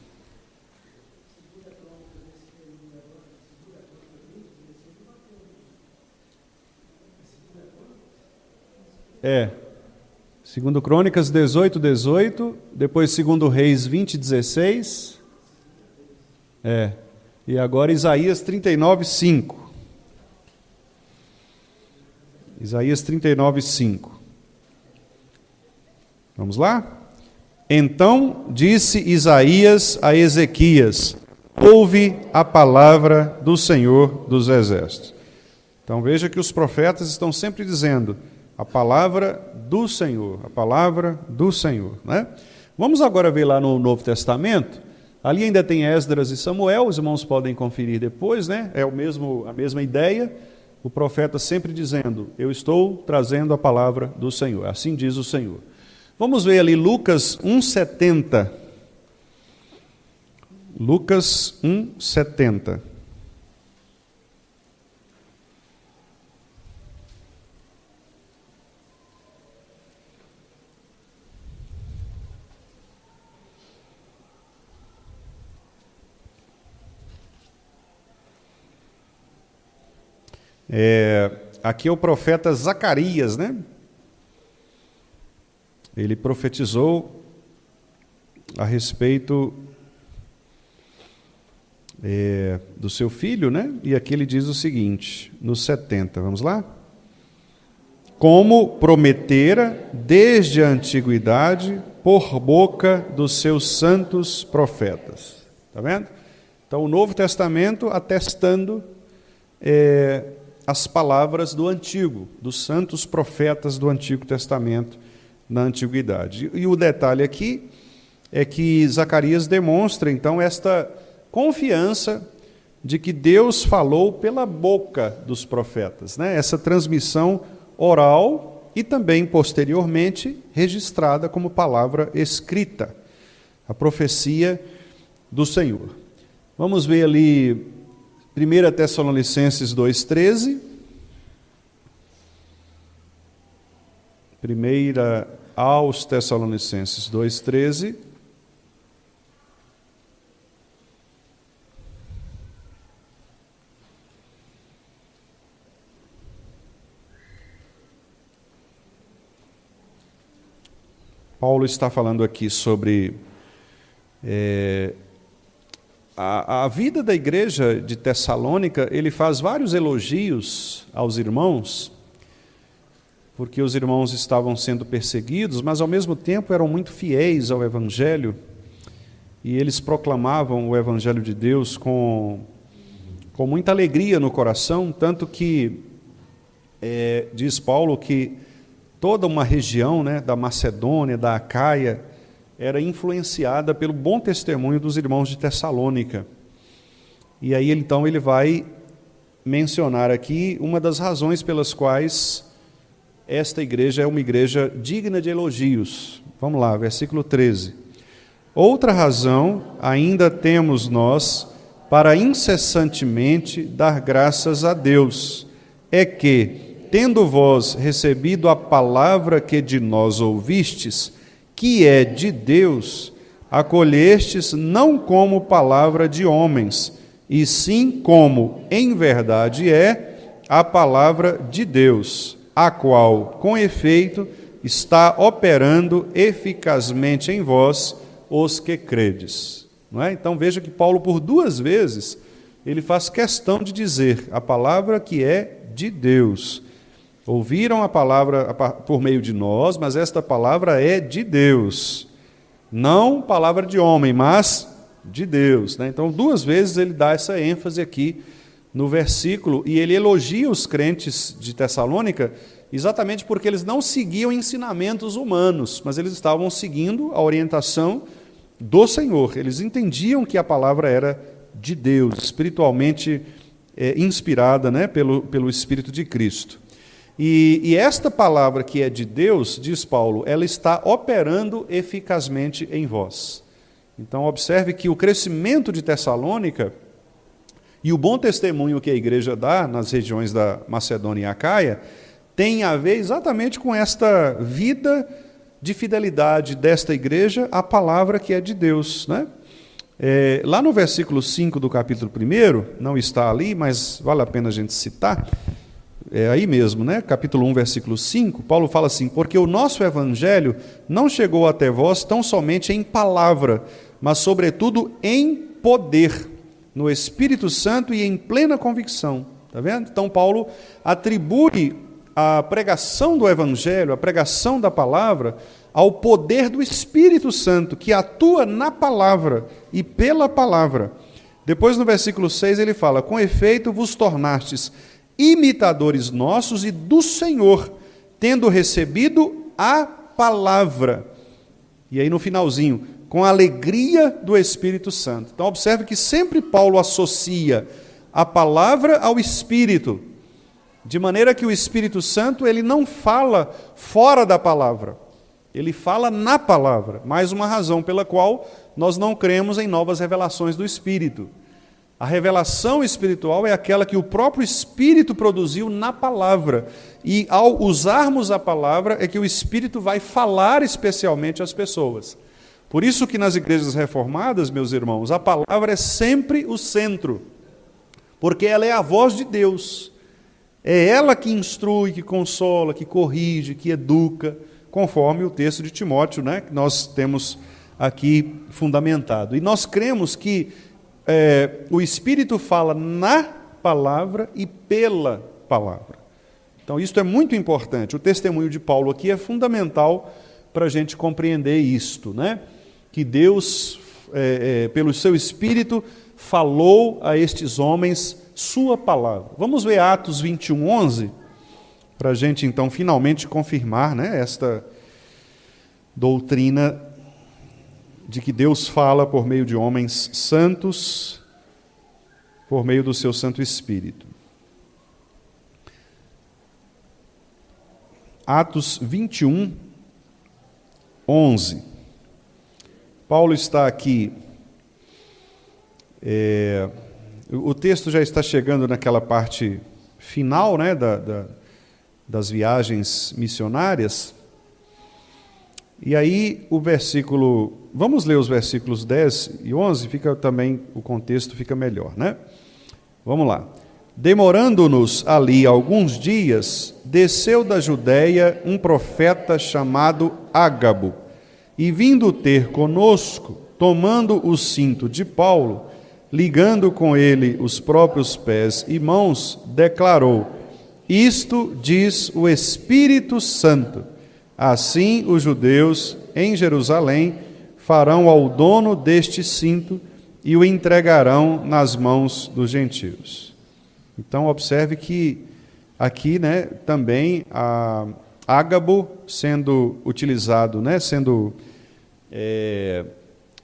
[SPEAKER 2] Segundo Crônicas 18, 18, depois segundo Reis 20, 16. E agora Isaías 39, 5. Isaías 39, 5. Vamos lá? Então disse Isaías a Ezequias: ouve a palavra do Senhor dos Exércitos. Então veja que os profetas estão sempre dizendo a palavra do Senhor, a palavra do Senhor, né? Vamos agora ver lá no Novo Testamento. Ali ainda tem Esdras e Samuel, os irmãos podem conferir depois, né? É a mesma ideia. O profeta sempre dizendo: eu estou trazendo a palavra do Senhor, assim diz o Senhor. Vamos ver ali Lucas 1,70. Lucas 1,70. Aqui é o profeta Zacarias, né? Ele profetizou a respeito do seu filho, né? E aqui ele diz o seguinte, no 70, vamos lá? Como prometera desde a antiguidade por boca dos seus santos profetas. Está vendo? Então, o Novo Testamento atestando as palavras do Antigo, dos santos profetas do Antigo Testamento na Antiguidade. E o detalhe aqui é que Zacarias demonstra, então, esta confiança de que Deus falou pela boca dos profetas, né? Essa transmissão oral e também, posteriormente, registrada como palavra escrita, a profecia do Senhor. Vamos ver ali 1 Tessalonicenses 2,13. 1 aos Tessalonicenses 2,13. Paulo está falando aqui sobre a vida da igreja de Tessalônica. Ele faz vários elogios aos irmãos, porque os irmãos estavam sendo perseguidos, mas ao mesmo tempo eram muito fiéis ao Evangelho, e eles proclamavam o Evangelho de Deus com muita alegria no coração, tanto que diz Paulo que toda uma região, né, da Macedônia, da Acaia, era influenciada pelo bom testemunho dos irmãos de Tessalônica. E aí então ele vai mencionar aqui uma das razões pelas quais esta igreja é uma igreja digna de elogios. Vamos lá, versículo 13. Outra razão ainda temos nós para incessantemente dar graças a Deus, é que, tendo vós recebido a palavra que de nós ouvistes, que é de Deus, acolhestes não como palavra de homens, e sim como, em verdade, é a palavra de Deus, a qual, com efeito, está operando eficazmente em vós, os que credes. Não é? Então veja que Paulo, por 2 vezes, ele faz questão de dizer a palavra que é de Deus. Ouviram a palavra por meio de nós, mas esta palavra é de Deus. Não palavra de homem, mas de Deus. Né? Então 2 vezes ele dá essa ênfase aqui no versículo, e ele elogia os crentes de Tessalônica exatamente porque eles não seguiam ensinamentos humanos, mas eles estavam seguindo a orientação do Senhor. Eles entendiam que a palavra era de Deus, espiritualmente inspirada, né, pelo Espírito de Cristo. E esta palavra que é de Deus, diz Paulo, ela está operando eficazmente em vós. Então observe que o crescimento de Tessalônica e o bom testemunho que a igreja dá nas regiões da Macedônia e Acaia tem a ver exatamente com esta vida de fidelidade desta igreja à palavra que é de Deus. Né? Lá no versículo 5 do capítulo 1, não está ali, mas vale a pena a gente citar, aí mesmo, né? Capítulo 1, versículo 5, Paulo fala assim: porque o nosso evangelho não chegou até vós tão somente em palavra, mas sobretudo em poder, no Espírito Santo e em plena convicção. Está vendo? Então Paulo atribui a pregação do Evangelho, a pregação da palavra, ao poder do Espírito Santo, que atua na palavra e pela palavra. Depois, no versículo 6, ele fala: com efeito vos tornastes imitadores nossos e do Senhor, tendo recebido a palavra. E aí no finalzinho, com a alegria do Espírito Santo. Então observe que sempre Paulo associa a palavra ao Espírito, de maneira que o Espírito Santo ele não fala fora da palavra, ele fala na palavra. Mais uma razão pela qual nós não cremos em novas revelações do Espírito. A revelação espiritual é aquela que o próprio Espírito produziu na palavra, e ao usarmos a palavra é que o Espírito vai falar especialmente às pessoas. Por isso que nas igrejas reformadas, meus irmãos, a palavra é sempre o centro, porque ela é a voz de Deus. É ela que instrui, que consola, que corrige, que educa, conforme o texto de Timóteo, né, que nós temos aqui fundamentado. E nós cremos que o Espírito fala na palavra e pela palavra. Então isso é muito importante. O testemunho de Paulo aqui é fundamental para a gente compreender isto, né? Que Deus, pelo seu Espírito, falou a estes homens sua palavra. Vamos ver Atos 21:11, para a gente então finalmente confirmar, né, esta doutrina de que Deus fala por meio de homens santos, por meio do seu Santo Espírito. Atos 21:11. Paulo está aqui, o texto já está chegando naquela parte final, né, das viagens missionárias, e aí o versículo, vamos ler os versículos 10 e 11, fica também, o contexto fica melhor, né? Vamos lá. Demorando-nos ali alguns dias, desceu da Judéia um profeta chamado Ágabo, e vindo ter conosco, tomando o cinto de Paulo, ligando com ele os próprios pés e mãos, declarou: isto diz o Espírito Santo. Assim os judeus em Jerusalém farão ao dono deste cinto e o entregarão nas mãos dos gentios. Então observe que aqui, também a Ágabo sendo utilizado, sendo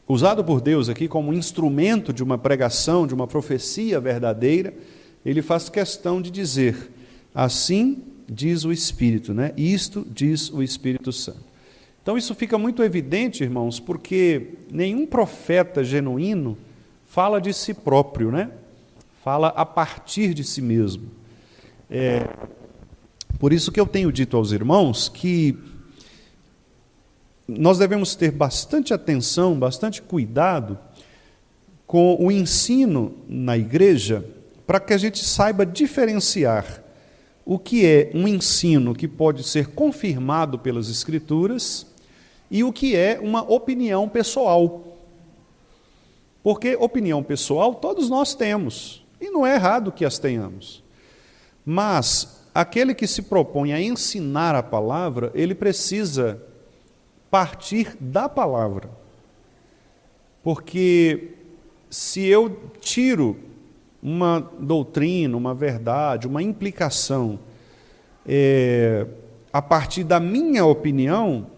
[SPEAKER 2] usado por Deus aqui como instrumento de uma pregação, de uma profecia verdadeira, ele faz questão de dizer: assim diz o Espírito, isto diz o Espírito Santo. Então isso fica muito evidente, irmãos, porque nenhum profeta genuíno fala de si próprio, fala a partir de si mesmo. Por isso que eu tenho dito aos irmãos que nós devemos ter bastante atenção, bastante cuidado com o ensino na igreja, para que a gente saiba diferenciar o que é um ensino que pode ser confirmado pelas Escrituras e o que é uma opinião pessoal. Porque opinião pessoal todos nós temos, e não é errado que as tenhamos. Mas aquele que se propõe a ensinar a palavra, ele precisa partir da palavra. Porque se eu tiro uma doutrina, uma verdade, uma implicação, a partir da minha opinião,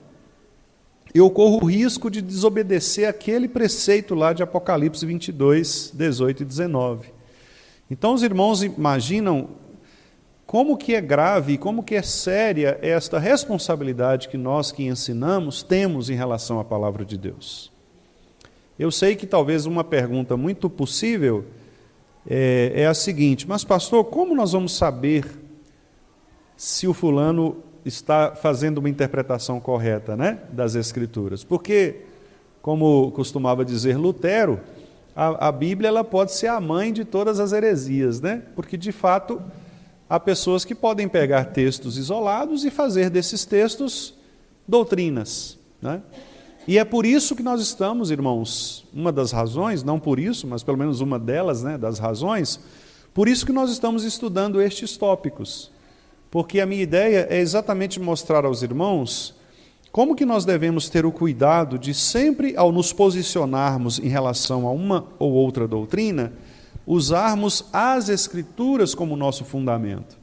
[SPEAKER 2] eu corro o risco de desobedecer aquele preceito lá de Apocalipse 22, 18 e 19. Então os irmãos imaginam como que é grave e como que é séria esta responsabilidade que nós que ensinamos temos em relação à palavra de Deus. Eu sei que talvez uma pergunta muito possível é a seguinte: mas pastor, como nós vamos saber se o fulano está fazendo uma interpretação correta, das Escrituras? Porque, como costumava dizer Lutero, a Bíblia ela pode ser a mãe de todas as heresias, porque de fato há pessoas que podem pegar textos isolados e fazer desses textos doutrinas, E é por isso que nós estamos, irmãos, uma das razões, não por isso, mas pelo menos uma delas, das razões, por isso que nós estamos estudando estes tópicos. Porque a minha ideia é exatamente mostrar aos irmãos como que nós devemos ter o cuidado de sempre, ao nos posicionarmos em relação a uma ou outra doutrina, usarmos as Escrituras como nosso fundamento.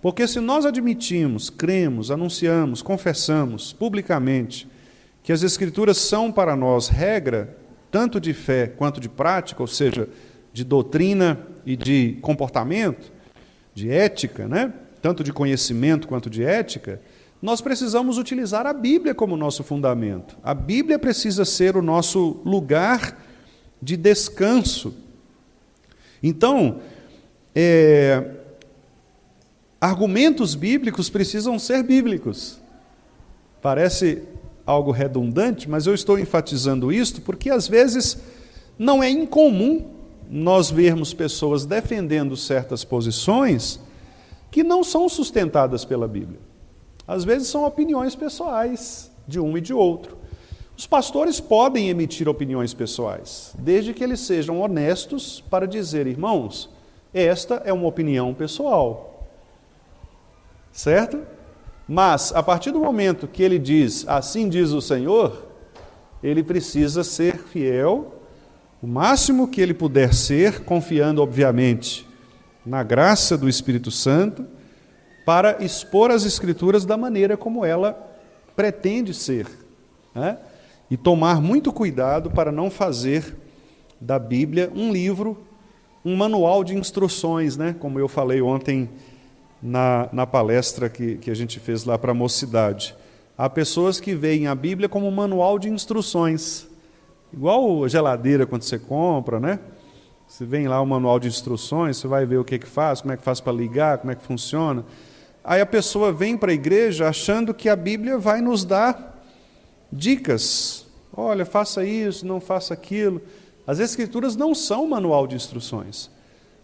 [SPEAKER 2] Porque se nós admitimos, cremos, anunciamos, confessamos publicamente que as Escrituras são para nós regra, tanto de fé quanto de prática, ou seja, de doutrina e de comportamento, de ética, tanto de conhecimento quanto de ética, nós precisamos utilizar a Bíblia como nosso fundamento. A Bíblia precisa ser o nosso lugar de descanso. Então, argumentos bíblicos precisam ser bíblicos. Parece algo redundante, mas eu estou enfatizando isto porque às vezes não é incomum nós vermos pessoas defendendo certas posições que não são sustentadas pela Bíblia. Às vezes são opiniões pessoais de um e de outro. Os pastores podem emitir opiniões pessoais, desde que eles sejam honestos para dizer: irmãos, esta é uma opinião pessoal. Certo? Mas, a partir do momento que ele diz, assim diz o Senhor, ele precisa ser fiel, o máximo que ele puder ser, confiando, obviamente, na graça do Espírito Santo, para expor as Escrituras da maneira como ela pretende ser, e tomar muito cuidado para não fazer da Bíblia um livro, um manual de instruções, como eu falei ontem na palestra que a gente fez lá para a mocidade. Há pessoas que veem a Bíblia como um manual de instruções, igual a geladeira quando você compra, Você vem lá o manual de instruções, você vai ver o que faz, como é que faz para ligar, como é que funciona. Aí a pessoa vem para a igreja achando que a Bíblia vai nos dar dicas. Olha, faça isso, não faça aquilo. As Escrituras não são um manual de instruções.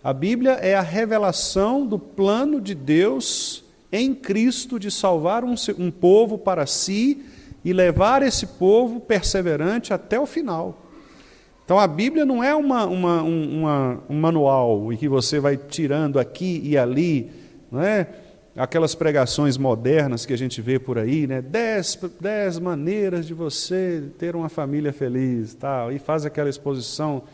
[SPEAKER 2] A Bíblia é a revelação do plano de Deus em Cristo de salvar um povo para si e levar esse povo perseverante até o final. Então a Bíblia não é um manual em que você vai tirando aqui e ali, não é? Aquelas pregações modernas que a gente vê por aí, né? 10 maneiras de você ter uma família feliz, tal, e faz aquela exposição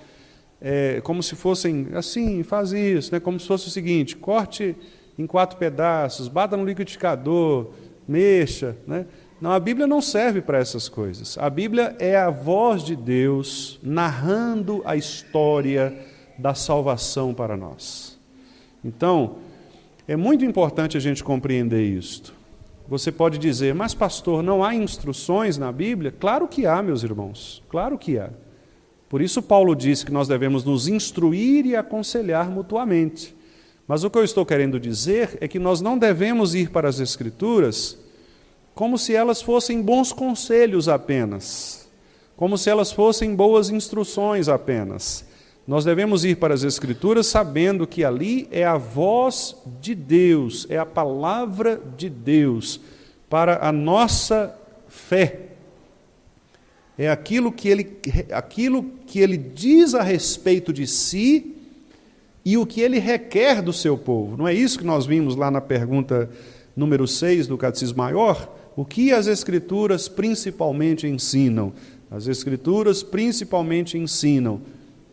[SPEAKER 2] como se fossem assim, faz isso, né? Como se fosse o seguinte: corte em 4 pedaços, bata no liquidificador, mexa, né? Não, a Bíblia não serve para essas coisas. A Bíblia é a voz de Deus narrando a história da salvação para nós. Então, é muito importante a gente compreender isto. Você pode dizer, mas pastor, não há instruções na Bíblia? Claro que há, meus irmãos, claro que há. Por isso Paulo disse que nós devemos nos instruir e aconselhar mutuamente. Mas o que eu estou querendo dizer é que nós não devemos ir para as Escrituras como se elas fossem bons conselhos apenas, como se elas fossem boas instruções apenas. Nós devemos ir para as Escrituras sabendo que ali é a voz de Deus, é a palavra de Deus para a nossa fé. É aquilo que ele diz a respeito de si e o que ele requer do seu povo. Não é isso que nós vimos lá na pergunta número 6 do Catecismo Maior? O que as Escrituras principalmente ensinam? As Escrituras principalmente ensinam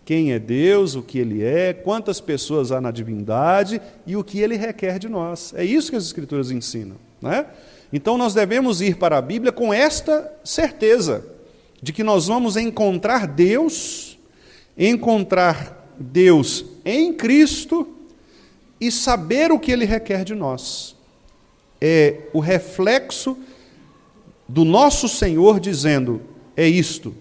[SPEAKER 2] quem é Deus, o que Ele é, quantas pessoas há na divindade e o que Ele requer de nós. É isso que as Escrituras ensinam, né? Então nós devemos ir para a Bíblia com esta certeza de que nós vamos encontrar Deus em Cristo e saber o que Ele requer de nós. É o reflexo do nosso Senhor dizendo, é isto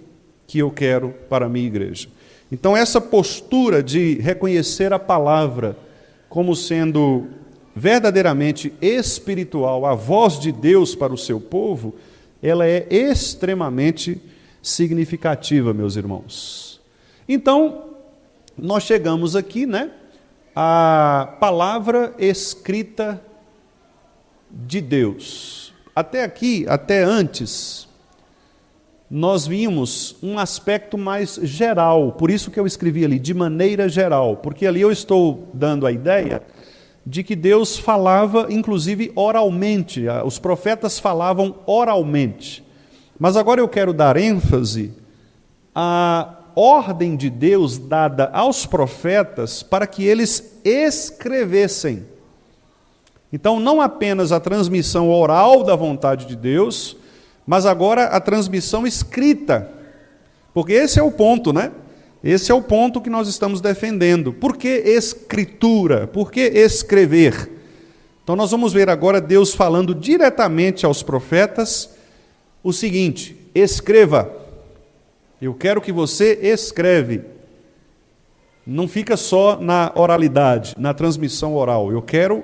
[SPEAKER 2] que eu quero para a minha igreja. Então essa postura de reconhecer a palavra como sendo verdadeiramente espiritual, a voz de Deus para o seu povo, ela é extremamente significativa, meus irmãos. Então, nós chegamos aqui, né, à palavra escrita de Deus. Até aqui, até antes, nós vimos um aspecto mais geral, por isso que eu escrevi ali, de maneira geral, porque ali eu estou dando a ideia de que Deus falava, inclusive, oralmente, os profetas falavam oralmente. Mas agora eu quero dar ênfase à ordem de Deus dada aos profetas para que eles escrevessem. Então, não apenas a transmissão oral da vontade de Deus, mas agora a transmissão escrita. Porque esse é o ponto, né? Esse é o ponto que nós estamos defendendo. Por que escritura? Por que escrever? Então, nós vamos ver agora Deus falando diretamente aos profetas o seguinte: escreva. Eu quero que você escreve. Não fica só na oralidade, na transmissão oral. Eu quero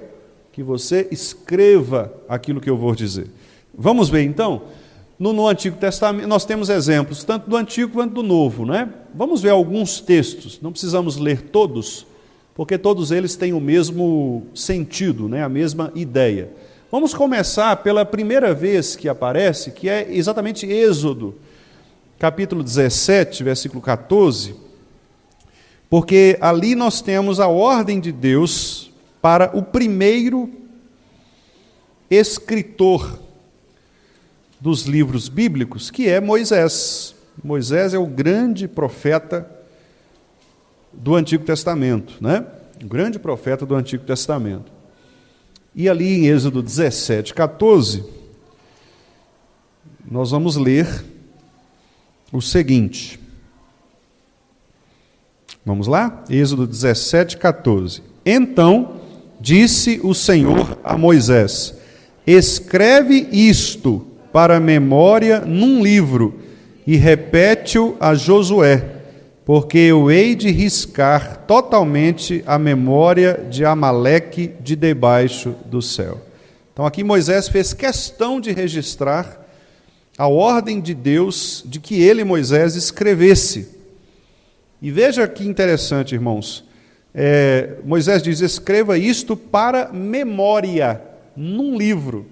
[SPEAKER 2] que você escreva aquilo que eu vou dizer. Vamos ver então? No Antigo Testamento, nós temos exemplos, tanto do Antigo quanto do Novo, né? Vamos ver alguns textos, não precisamos ler todos, porque todos eles têm o mesmo sentido, né? A mesma ideia. Vamos começar pela primeira vez que aparece, que é exatamente Êxodo, capítulo 17, versículo 14, porque ali nós temos a ordem de Deus para o primeiro escritor dos livros bíblicos, que é Moisés. Moisés é o grande profeta do Antigo Testamento, né? O grande profeta do Antigo Testamento. E ali em Êxodo 17, 14, nós vamos ler o seguinte. Vamos lá? Êxodo 17, 14. Então disse o Senhor a Moisés: escreve isto para memória num livro e repete-o a Josué, porque eu hei de riscar totalmente a memória de Amaleque de debaixo do céu. Então aqui Moisés fez questão de registrar a ordem de Deus de que ele, Moisés, escrevesse. E veja que interessante, irmãos. Moisés diz, escreva isto para memória, num livro.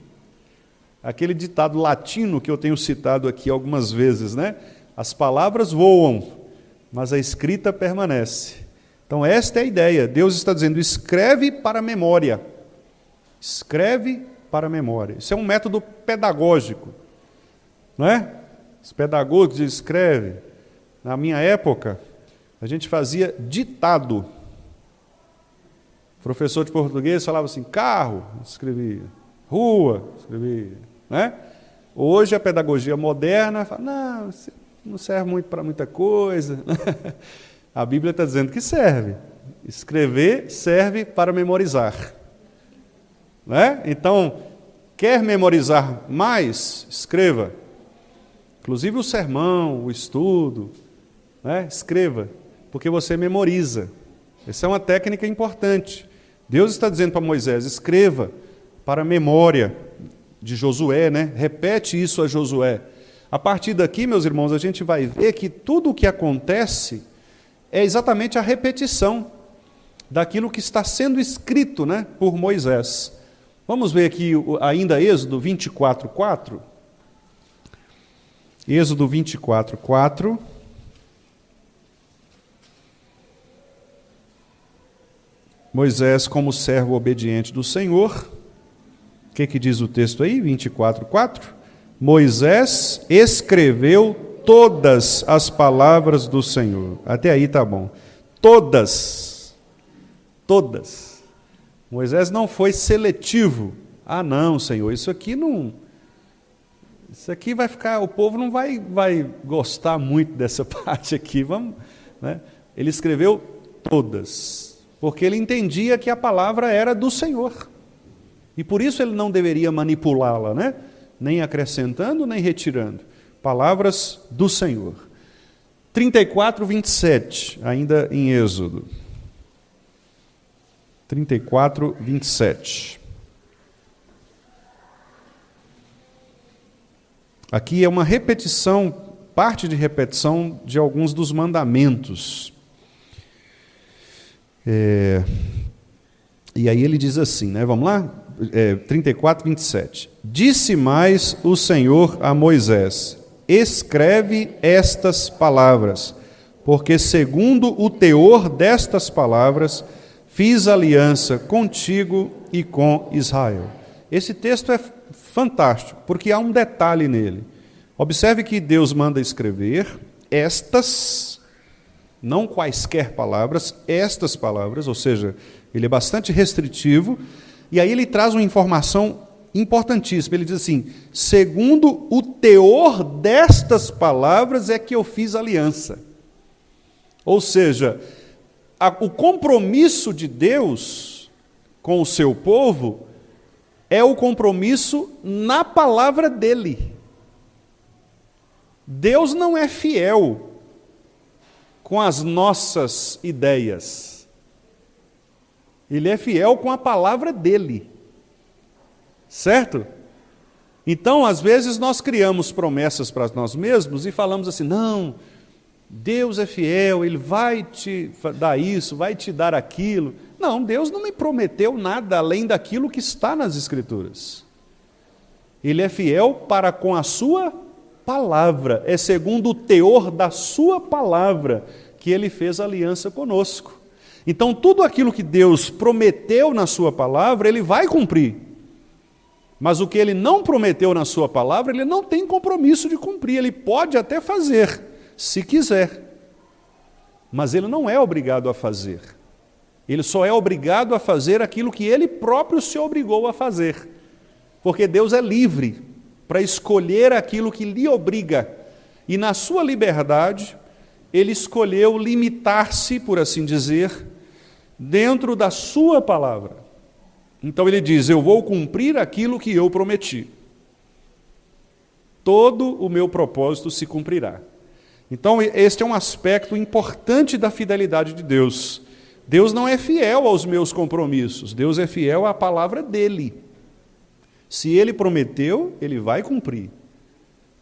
[SPEAKER 2] aquele ditado latino que eu tenho citado aqui algumas vezes, né? As palavras voam, mas a escrita permanece. Então esta é a ideia. Deus está dizendo, escreve para a memória. Escreve para a memória. Isso é um método pedagógico, não é? Os pedagogos dizem, escreve. Na minha época, a gente fazia ditado. O professor de português falava assim, carro, escrevia. Rua, escrevia. Né? Hoje a pedagogia moderna fala, não, não serve muito para muita coisa. A Bíblia está dizendo que serve. Escrever serve para memorizar. Né? Então, quer memorizar mais? Escreva. Inclusive o sermão, o estudo, né? Escreva, porque você memoriza. Essa é uma técnica importante. Deus está dizendo para Moisés, escreva para a memória de Josué, né? Repete isso a Josué. A partir daqui, meus irmãos, a gente vai ver que tudo o que acontece é exatamente a repetição daquilo que está sendo escrito, né, por Moisés. Vamos ver aqui ainda Êxodo 24:4. Êxodo 24:4. Moisés como servo obediente do Senhor. O que diz o texto aí? 24:4. Moisés escreveu todas as palavras do Senhor. Até aí tá bom. Todas. Todas. Moisés não foi seletivo. Ah, não, Senhor, isso aqui vai ficar, o povo não vai gostar muito dessa parte aqui. Vamos, né? Ele escreveu todas, porque ele entendia que a palavra era do Senhor. E por isso ele não deveria manipulá-la, né? Nem acrescentando, nem retirando. Palavras do Senhor. 34:27, ainda em Êxodo. 34:27. Aqui é uma repetição, parte de repetição de alguns dos mandamentos. E aí ele diz assim, né? Vamos lá? 34:27. Disse mais o Senhor a Moisés: escreve estas palavras, porque segundo o teor destas palavras fiz aliança contigo e com Israel. Esse texto é fantástico, porque há um detalhe nele. Observe que Deus manda escrever estas, não quaisquer palavras, estas palavras, ou seja, ele é bastante restritivo, e aí ele traz uma informação importantíssima. Ele diz assim, segundo o teor destas palavras é que eu fiz aliança. Ou seja, o compromisso de Deus com o seu povo é o compromisso na palavra dele. Deus não é fiel com as nossas ideias. Ele é fiel com a palavra dele. Certo? Então, às vezes, nós criamos promessas para nós mesmos e falamos assim, não, Deus é fiel, Ele vai te dar isso, vai te dar aquilo. Não, Deus não me prometeu nada além daquilo que está nas Escrituras. Ele é fiel para com a sua palavra, é segundo o teor da sua palavra que Ele fez aliança conosco. Então, tudo aquilo que Deus prometeu na sua palavra, Ele vai cumprir. Mas o que Ele não prometeu na sua palavra, Ele não tem compromisso de cumprir. Ele pode até fazer, se quiser. Mas Ele não é obrigado a fazer. Ele só é obrigado a fazer aquilo que Ele próprio se obrigou a fazer. Porque Deus é livre para escolher aquilo que lhe obriga. E na sua liberdade, Ele escolheu limitar-se, por assim dizer, dentro da sua palavra. Então ele diz, eu vou cumprir aquilo que eu prometi. Todo o meu propósito se cumprirá. Então este é um aspecto importante da fidelidade de Deus. Deus não é fiel aos meus compromissos, Deus é fiel à palavra dele. Se ele prometeu, ele vai cumprir.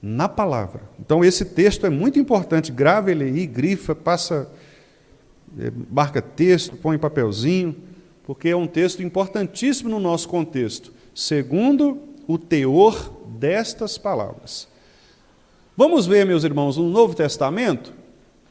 [SPEAKER 2] Na palavra. Então esse texto é muito importante, grava ele aí, grifa, passa, marca texto, põe papelzinho, porque é um texto importantíssimo no nosso contexto, segundo o teor destas palavras. Vamos ver, meus irmãos, no Novo Testamento,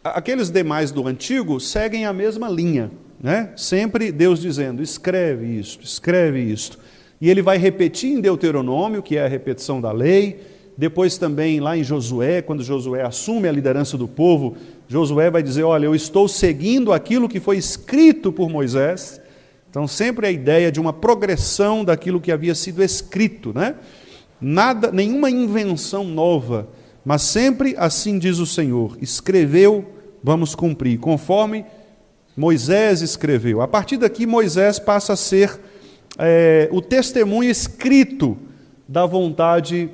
[SPEAKER 2] aqueles demais do Antigo seguem a mesma linha, né? Sempre Deus dizendo, escreve isto. E ele vai repetir em Deuteronômio, que é a repetição da lei, depois também lá em Josué, quando Josué assume a liderança do povo, Josué vai dizer, olha, eu estou seguindo aquilo que foi escrito por Moisés. Então sempre a ideia de uma progressão daquilo que havia sido escrito, né? Nada, nenhuma invenção nova, mas sempre assim diz o Senhor, escreveu, vamos cumprir, conforme Moisés escreveu. A partir daqui Moisés passa a ser o testemunho escrito da vontade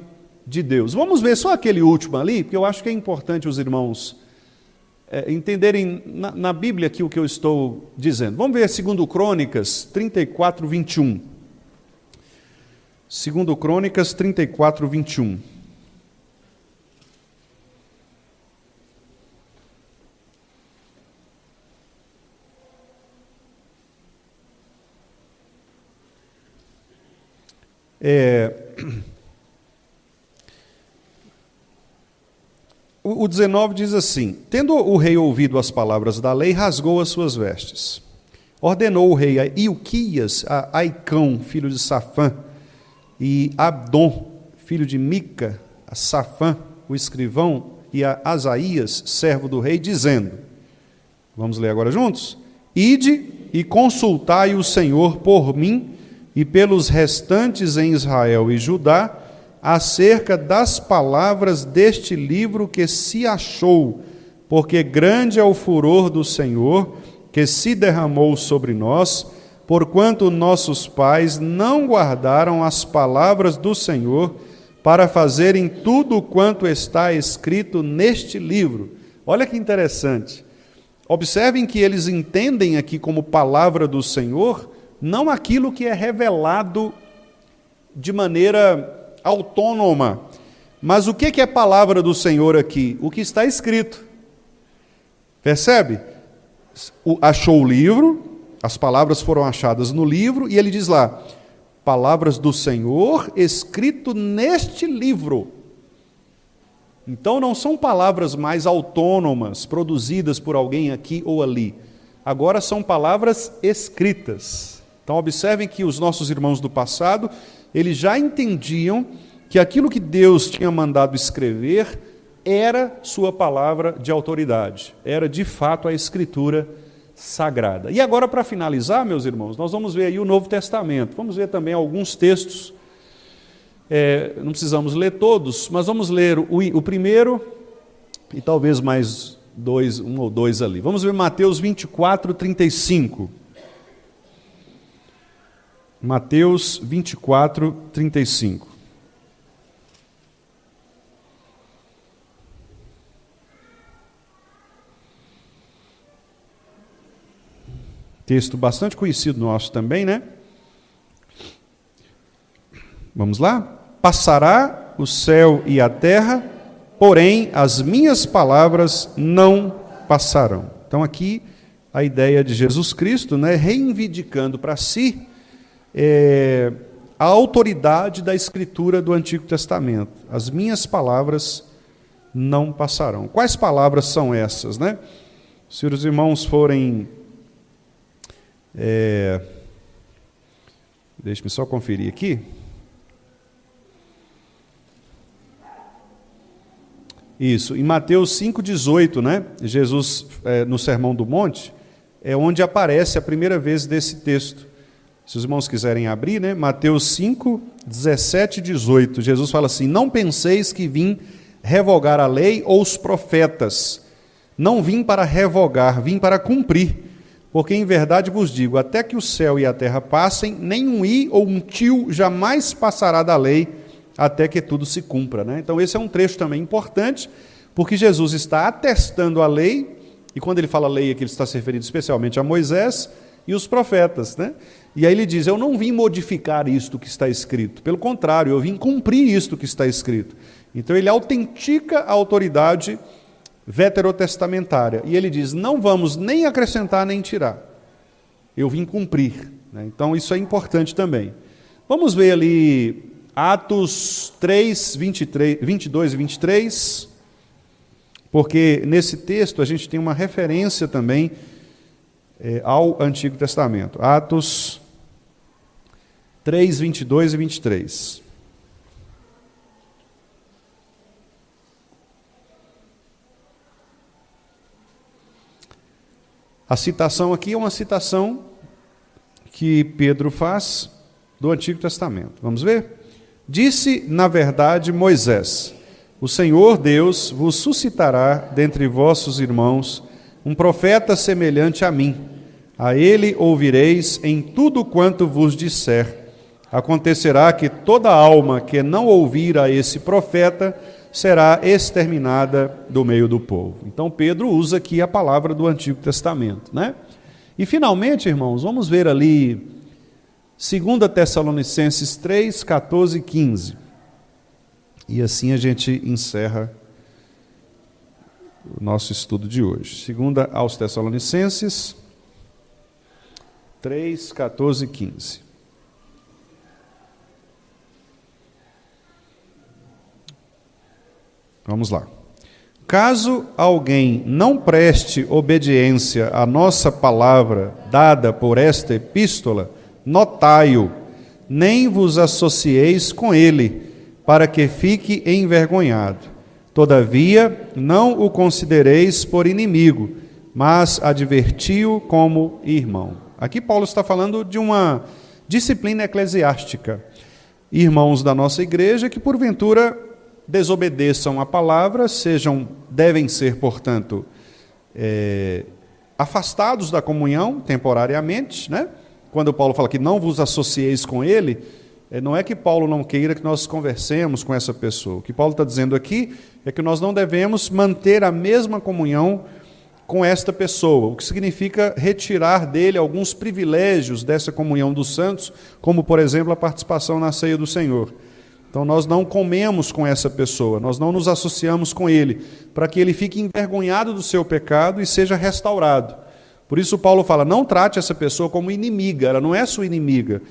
[SPEAKER 2] de Deus. Vamos ver só aquele último ali, porque eu acho que é importante os irmãos entenderem na Bíblia aqui o que eu estou dizendo. Vamos ver 2 Crônicas 34, 21. 2 Crônicas 34, 21. O 19 diz assim, tendo o rei ouvido as palavras da lei, rasgou as suas vestes. Ordenou o rei a Ilquias, a Aicão, filho de Safã, e Abdon, filho de Mica, a Safã, o escrivão, e a Asaías, servo do rei, dizendo, vamos ler agora juntos? Ide e consultai o Senhor por mim e pelos restantes em Israel e Judá, acerca das palavras deste livro que se achou, porque grande é o furor do Senhor, que se derramou sobre nós, porquanto nossos pais não guardaram as palavras do Senhor, para fazerem tudo quanto está escrito neste livro. Olha que interessante. Observem que eles entendem aqui como palavra do Senhor, não aquilo que é revelado de maneira autônoma. Mas o que é palavra do Senhor aqui? O que está escrito. Percebe? Achou o livro, as palavras foram achadas no livro, e ele diz lá, palavras do Senhor escrito neste livro. Então não são palavras mais autônomas, produzidas por alguém aqui ou ali. Agora são palavras escritas. Então observem que os nossos irmãos do passado, eles já entendiam que aquilo que Deus tinha mandado escrever era sua palavra de autoridade, era de fato a Escritura sagrada. E agora, para finalizar, meus irmãos, nós vamos ver aí o Novo Testamento, vamos ver também alguns textos, não precisamos ler todos, mas vamos ler o primeiro e talvez mais um ou dois ali. Vamos ver Mateus 24, 35. Mateus 24, 35. Texto bastante conhecido nosso também, né? Vamos lá? Passará o céu e a terra, porém as minhas palavras não passarão. Então aqui a ideia de Jesus Cristo, né, reivindicando para si a autoridade da Escritura do Antigo Testamento. As minhas palavras não passarão. Quais palavras são essas, né? Se os irmãos forem... deixe-me só conferir aqui. Isso, em Mateus 5,18, né? Jesus, no Sermão do Monte, é onde aparece a primeira vez desse texto. Se os irmãos quiserem abrir, né? Mateus 5, 17 e 18, Jesus fala assim, não penseis que vim revogar a lei ou os profetas. Não vim para revogar, vim para cumprir. Porque em verdade vos digo, até que o céu e a terra passem, nem um i ou um tio jamais passará da lei, até que tudo se cumpra, né? Então esse é um trecho também importante, porque Jesus está atestando a lei, e quando ele fala lei aqui, ele está se referindo especialmente a Moisés e os profetas, né? E aí ele diz, eu não vim modificar isto que está escrito, pelo contrário, eu vim cumprir isto que está escrito. Então ele autentica a autoridade veterotestamentária, e ele diz, não vamos nem acrescentar nem tirar, eu vim cumprir, né? Então isso é importante também. Vamos ver ali Atos 3, 22 e 23, porque nesse texto a gente tem uma referência também ao Antigo Testamento. Atos 3, 22 e 23. A citação aqui é uma citação que Pedro faz do Antigo Testamento. Vamos ver? Disse, na verdade, Moisés: o Senhor Deus vos suscitará dentre vossos irmãos um profeta semelhante a mim. A ele ouvireis em tudo quanto vos disser. Acontecerá que toda alma que não ouvir a esse profeta será exterminada do meio do povo. Então Pedro usa aqui a palavra do Antigo Testamento, né? E finalmente, irmãos, vamos ver ali 2 Tessalonicenses 3, 14 e 15. E assim a gente encerra o nosso estudo de hoje. 2 aos Tessalonicenses 3, 14 e 15. Vamos lá. Caso alguém não preste obediência à nossa palavra dada por esta epístola, notai-o, nem vos associeis com ele, para que fique envergonhado. Todavia, não o considereis por inimigo, mas adverti-o como irmão. Aqui Paulo está falando de uma disciplina eclesiástica. Irmãos da nossa igreja que, porventura, desobedeçam a palavra, devem ser, portanto, afastados da comunhão temporariamente, né? Quando Paulo fala que não vos associeis com ele, não é que Paulo não queira que nós conversemos com essa pessoa. O que Paulo está dizendo aqui é que nós não devemos manter a mesma comunhão com esta pessoa, o que significa retirar dele alguns privilégios dessa comunhão dos santos, como, por exemplo, a participação na ceia do Senhor. Então nós não comemos com essa pessoa, nós não nos associamos com ele, para que ele fique envergonhado do seu pecado e seja restaurado. Por isso Paulo fala, não trate essa pessoa como inimiga, ela não é sua inimiga,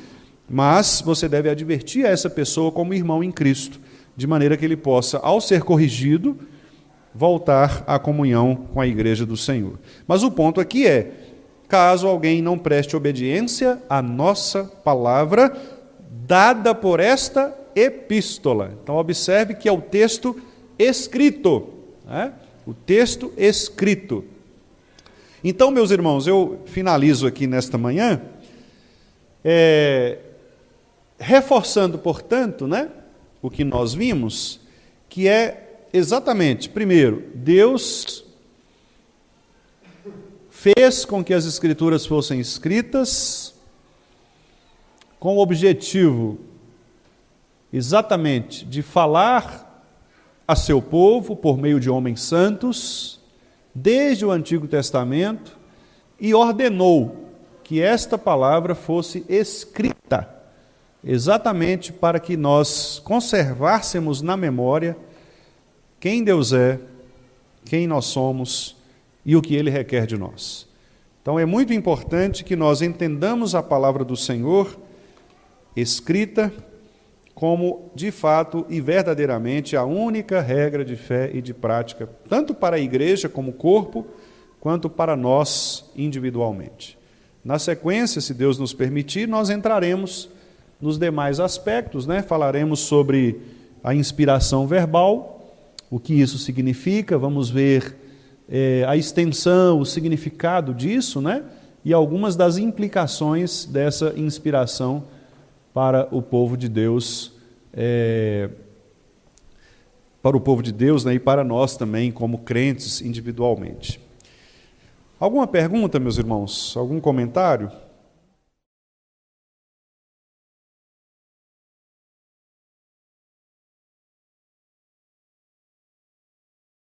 [SPEAKER 2] mas você deve advertir a essa pessoa como irmão em Cristo, de maneira que ele possa, ao ser corrigido, voltar à comunhão com a igreja do Senhor. Mas o ponto aqui é, caso alguém não preste obediência à nossa palavra, dada por esta epístola. Então observe que é o texto escrito, né? O texto escrito. Então, meus irmãos, eu finalizo aqui nesta manhã, reforçando, portanto, né, o que nós vimos, que é exatamente, primeiro, Deus fez com que as Escrituras fossem escritas com o objetivo exatamente de falar a seu povo por meio de homens santos, desde o Antigo Testamento, e ordenou que esta palavra fosse escrita, exatamente para que nós conservássemos na memória quem Deus é, quem nós somos e o que Ele requer de nós. Então é muito importante que nós entendamos a palavra do Senhor escrita como, de fato e verdadeiramente, a única regra de fé e de prática, tanto para a igreja como corpo, quanto para nós individualmente. Na sequência, se Deus nos permitir, nós entraremos nos demais aspectos, né? Falaremos sobre a inspiração verbal, o que isso significa, vamos ver a extensão, o significado disso, né? E algumas das implicações dessa inspiração para o povo de Deus, né, e para nós também, como crentes individualmente. Alguma pergunta, meus irmãos? Algum comentário?